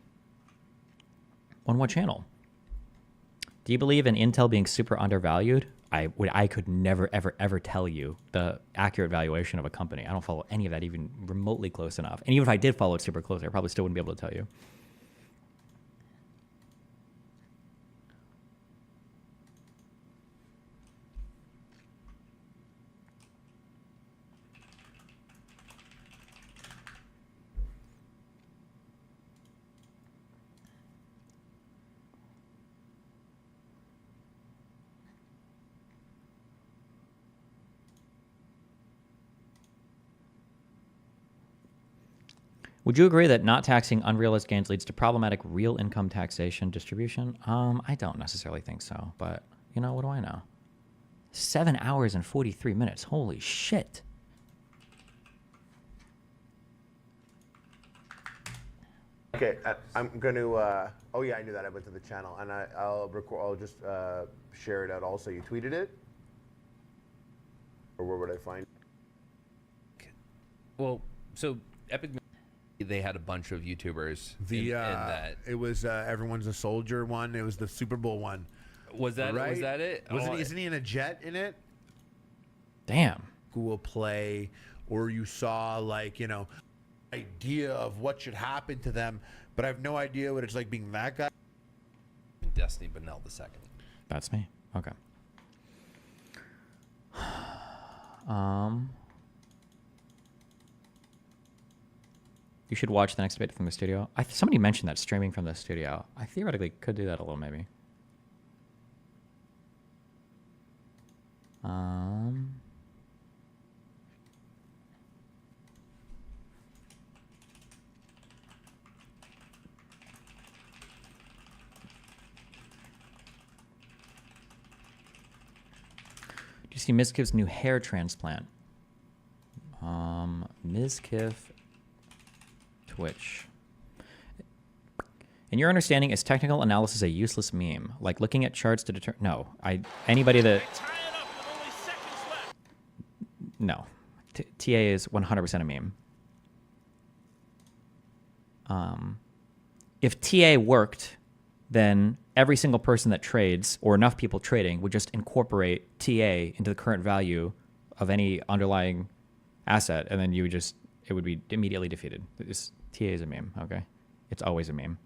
On what channel? Do you believe in Intel being super undervalued? I could never, ever, ever tell you the accurate valuation of a company. I don't follow any of that even remotely close enough. And even if I did follow it super closely, I probably still wouldn't be able to tell you. Would you agree that not taxing unrealized gains leads to problematic real income taxation distribution? I don't necessarily think so, but you know, what do I know? 7 hours and 43 minutes. Holy shit. Okay, I'm going to, oh yeah, I knew that. I went to the channel and I'll record, I'll just share it out also. You tweeted it? Or where would I find it? Well, so Epic, they had a bunch of YouTubers in that. It was Everyone's a Soldier one. It was the Super Bowl one. Was that right? Was that it? Isn't he in a jet in it? Damn. Google Play, or you saw like, you know, idea of what should happen to them, but I have no idea what it's like being that guy. Destiny Bennell II. That's me. Okay. You should watch the next debate from the studio. Somebody mentioned that streaming from the studio. I theoretically could do that a little, maybe. Do you see Ms. Kiv's new hair transplant? Ms. Kiv Twitch. In your understanding, is technical analysis a useless meme? Like looking at charts to determine... No. Anybody that... No. TA is 100% a meme. If TA worked, then every single person that trades, or enough people trading, would just incorporate TA into the current value of any underlying asset, and then you would just... It would be immediately defeated. TA is a meme, okay? It's always a meme.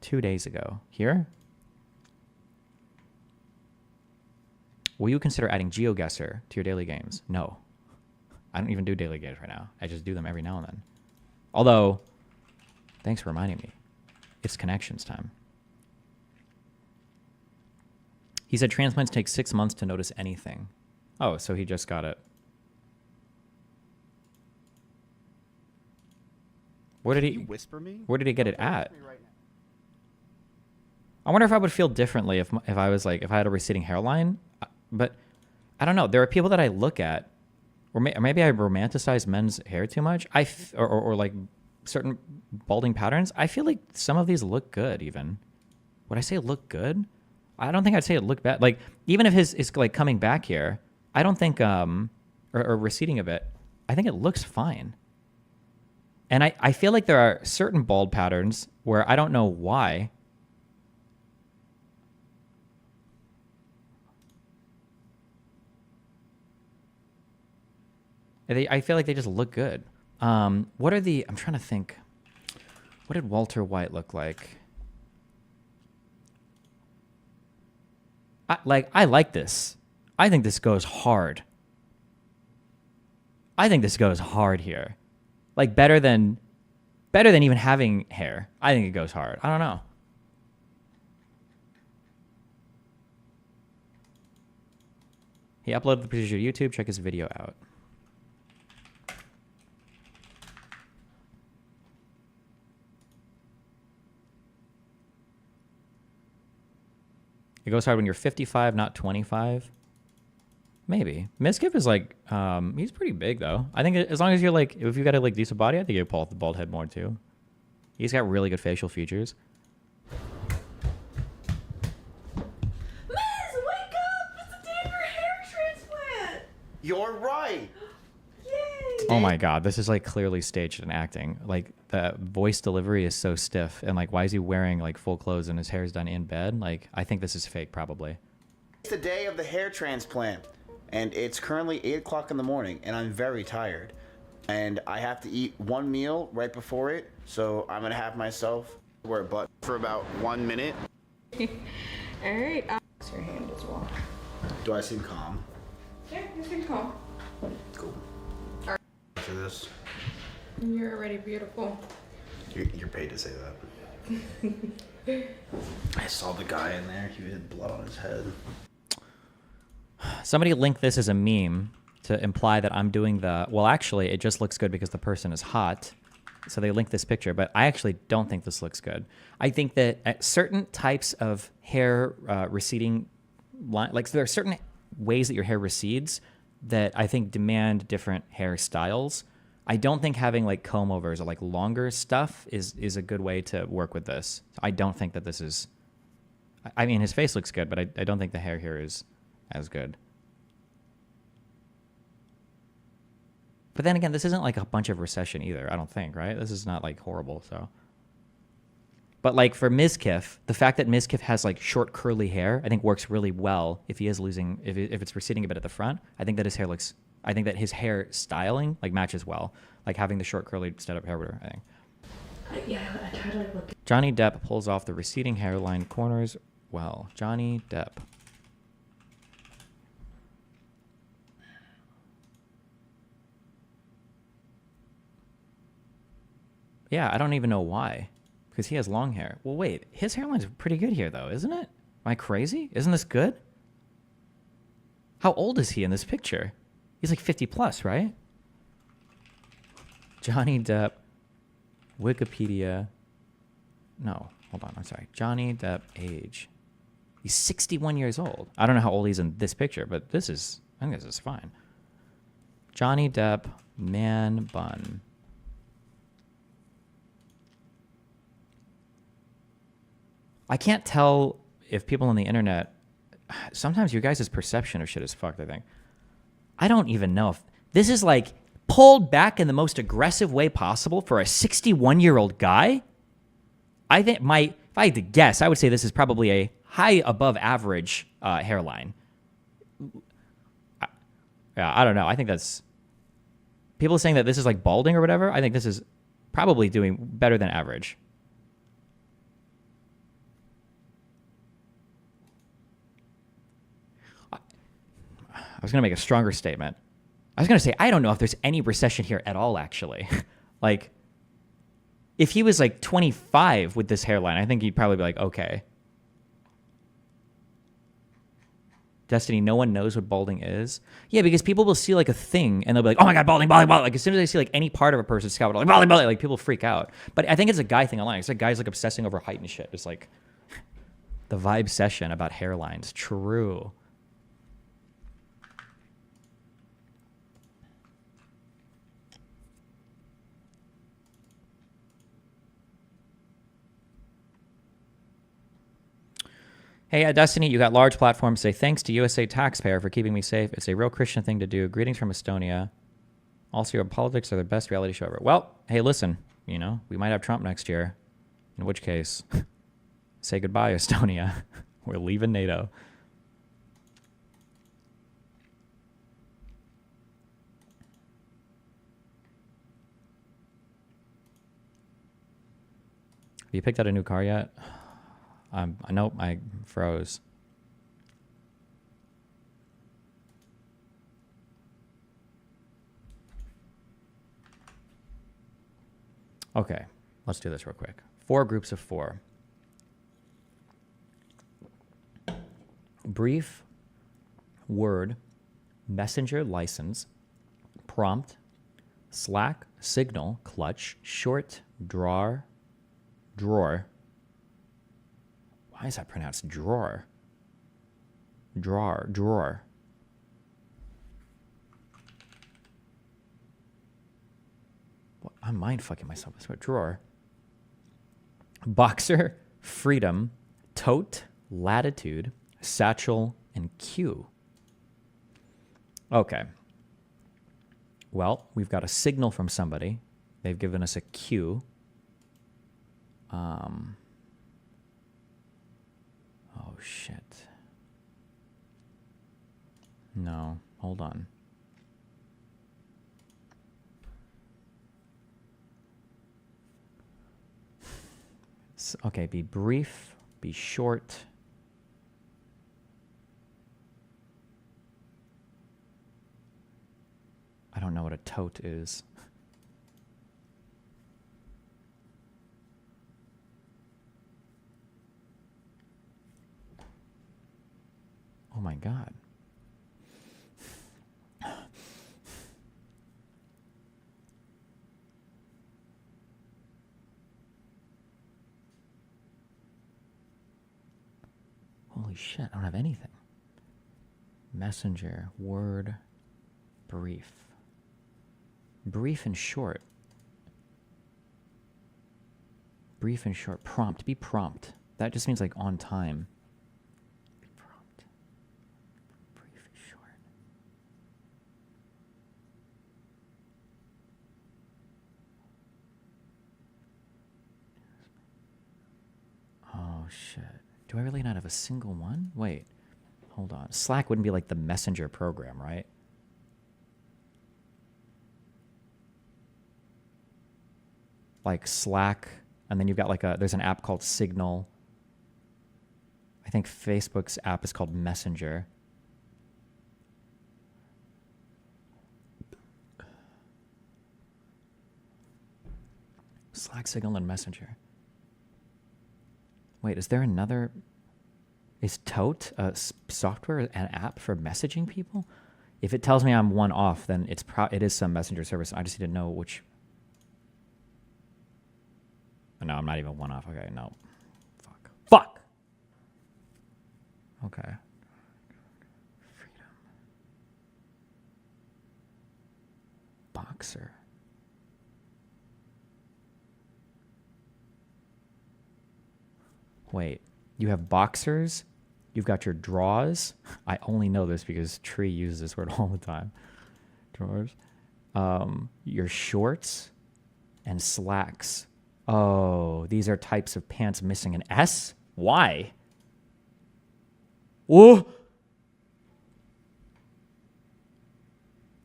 2 days ago. Here? Will you consider adding GeoGuessr to your daily games? No. I don't even do daily games right now. I just do them every now and then. Although, thanks for reminding me. It's connections time. He said transplants take 6 months to notice anything. Oh, so he just got it. Where did Can he you whisper me? Where did he get it at? I wonder if I would feel differently if I was like, if I had a receding hairline. But I don't know. There are people that I look at, or maybe I romanticize men's hair too much. Or like certain balding patterns. I feel like some of these look good. Even would I say look good? I don't think I'd say it look bad. Like even if his is like coming back here, I don't think or receding a bit. I think it looks fine. And I feel like there are certain bald patterns where I don't know why. I feel like they just look good. What are the... I'm trying to think. What did Walter White look like? I like this. I think this goes hard. I think this goes hard here. Like better than even having hair. I think it goes hard. I don't know. He uploaded the procedure to YouTube. Check his video out. It goes hard when you're 55, not 25. Maybe. Miskiff is like, he's pretty big though. I think as long as you're like, if you got a like decent body, I think you'll pull off the bald head more too. He's got really good facial features. Miss, wake up! It's a day for a hair transplant! You're right. Yay! Oh my God, this is like clearly staged and acting. Like the voice delivery is so stiff, and like, why is he wearing like full clothes and his hair's done in bed? Like, I think this is fake, probably. It's the day of the hair transplant, and it's currently 8 o'clock in the morning, and I'm very tired. And I have to eat one meal right before it, so I'm gonna have myself wear a butt for about 1 minute. All right. It's your hand as well. Do I seem calm? Yeah, you seem calm. Cool. All right. After this, You're already beautiful. you're paid to say that. I saw the guy in there. He had blood on his head. Somebody linked this as a meme to imply that I'm doing the, well, actually, it just looks good because the person is hot. So they linked this picture, but I actually don't think this looks good. I think that at certain types of hair receding, like there are certain ways that your hair recedes that I think demand different hairstyles. I don't think having like comb overs or like longer stuff is a good way to work with this. I don't think that this is, I mean, his face looks good, but I don't think the hair here is as good. But then again, this isn't like a bunch of recession either, I don't think, right? This is not like horrible, so. But like for Miskiff, the fact that Miskiff has like short curly hair, I think works really well if he is losing, if it's receding a bit at the front. I think that his hair looks, I think that his hair styling like matches well. Like having the short curly stand up hair, whatever, I think. Yeah, I try to like look. Johnny Depp pulls off the receding hairline corners well. Johnny Depp. Yeah, I don't even know why. Because he has long hair. Well, wait. His hairline's pretty good here, though, isn't it? Am I crazy? Isn't this good? How old is he in this picture? He's like 50 plus, right? Johnny Depp. Wikipedia. No, hold on. I'm sorry. Johnny Depp age. He's 61 years old. I don't know how old he's in this picture, but this is, I think this is fine. Johnny Depp, man bun. I can't tell if people on the internet, sometimes your guys' perception of shit is fucked, I think. I don't even know if this is like pulled back in the most aggressive way possible for a 61-year-old guy. I think if I had to guess, I would say this is probably a high above average hairline. Yeah, I don't know. I think that's, people saying that this is like balding or whatever, I think this is probably doing better than average. I was going to make a stronger statement. I was going to say, I don't know if there's any recession here at all, actually. Like, if he was like 25 with this hairline, I think he'd probably be like, okay. Destiny, no one knows what balding is. Yeah, because people will see like a thing and they'll be like, oh my God, balding, balding, balding. Like as soon as they see like any part of a person's scalp, like balding, balding, like people freak out. But I think it's a guy thing online. It's like guys like obsessing over height and shit. It's like the vibe session about hairlines. True. Hey, Destiny, you got large platforms. Say thanks to USA taxpayer for keeping me safe. It's a real Christian thing to do. Greetings from Estonia. Also, your politics are the best reality show ever. Well, hey, listen, you know, we might have Trump next year. In which case, say goodbye, Estonia. We're leaving NATO. Have you picked out a new car yet? Nope, I froze. Okay, let's do this real quick. 4 groups of 4. Brief, word, messenger, license, prompt, Slack, signal, clutch, short, drawer. Why is that pronounced drawer? Drawer. What? I'm mind fucking myself. That's what drawer. Boxer, freedom, tote, latitude, satchel, and queue. Okay. Well, we've got a signal from somebody. They've given us a queue. Oh, shit. No, hold on. Okay, be brief, be short. I don't know what a tote is. Oh my God. Holy shit, I don't have anything. Messenger, word, brief. Brief and short. Brief and short. Prompt. Be prompt. That just means like on time. Be prompt. Brief and short. Oh shit. Do I really not have a single one? Wait. Hold on. Slack wouldn't be like the messenger program, right? Like Slack, and then you've got like there's an app called Signal. I think Facebook's app is called Messenger. Slack, Signal, and Messenger. Wait, is there another? Is Tote a software, an app for messaging people? If it tells me I'm one off, then it is some messenger service. I just need to know which. No, I'm not even one off. Okay, no. Fuck. Okay. Freedom. Boxer. Wait, you have boxers? You've got your drawers? I only know this because Tree uses this word all the time. Drawers. Your shorts and slacks. Oh, these are types of pants missing an S? Why? Oh!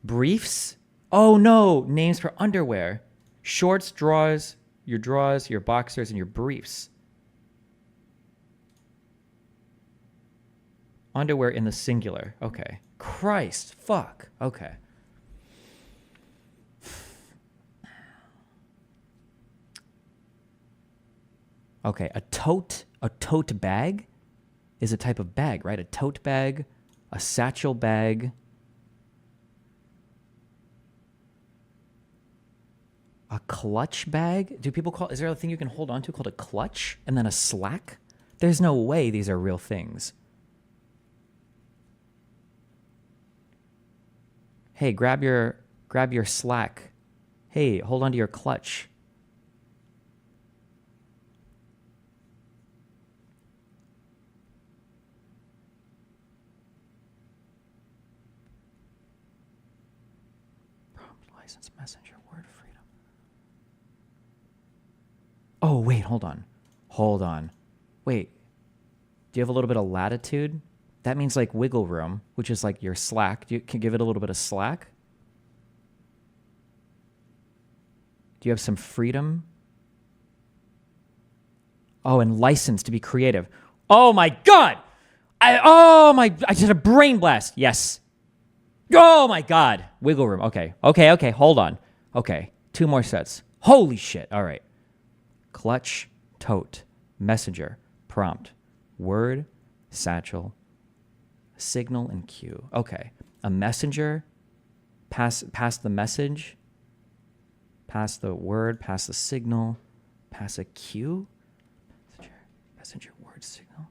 Briefs? Oh no, names for underwear. Shorts, drawers, your boxers, and your briefs. Underwear in the singular. Okay. Christ. Fuck. Okay. Okay, a tote bag is a type of bag, right? A tote bag, A satchel bag. A clutch bag? Do people call, is there a thing you can hold on to called a clutch? And then a slack? There's no way these are real things. Hey, grab your slack. Hey, hold on to your clutch. Prompt license messenger word freedom. Oh, wait, hold on. Hold on. Wait. Do you have a little bit of latitude? That means like wiggle room, which is like your slack. You can give it a little bit of slack. Do you have some freedom? Oh, and license to be creative. Oh my God! I just had a brain blast. Yes. Oh my God. Wiggle room. Okay. Hold on. Okay. 2 more sets. Holy shit. All right. Clutch, tote, messenger, prompt, word, satchel, signal, and cue. Okay. A messenger, pass the message, pass the word, pass the signal, pass a cue. Messenger, word, signal,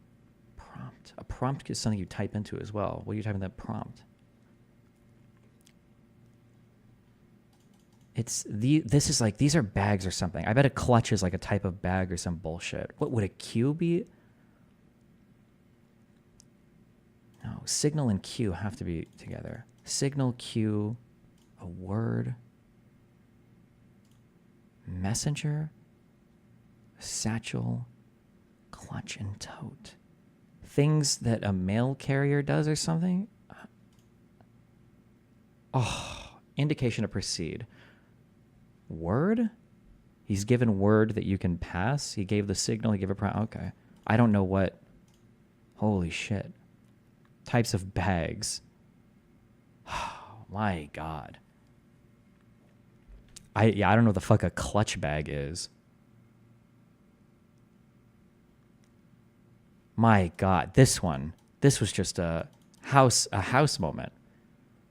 prompt. A prompt is something you type into as well. What are you typing in that prompt? This is like, these are bags or something. I bet a clutch is like a type of bag or some bullshit. What would a cue be? No, signal and cue have to be together. Signal, cue, a word, messenger, satchel, clutch, and tote. Things that a mail carrier does or something? Oh, indication to proceed. Word? He's given word that you can pass. He gave the signal. He gave a prompt. Okay. I don't know what. Holy shit. Types of bags. Oh, my God. I don't know what the fuck a clutch bag is. My God. This was just a house moment.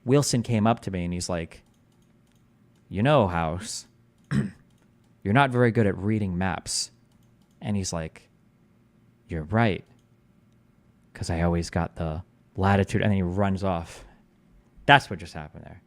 Wilson came up to me and he's like, you know, House, you're not very good at reading maps. And he's like, you're right. Because I always got the latitude. And then he runs off. That's what just happened there.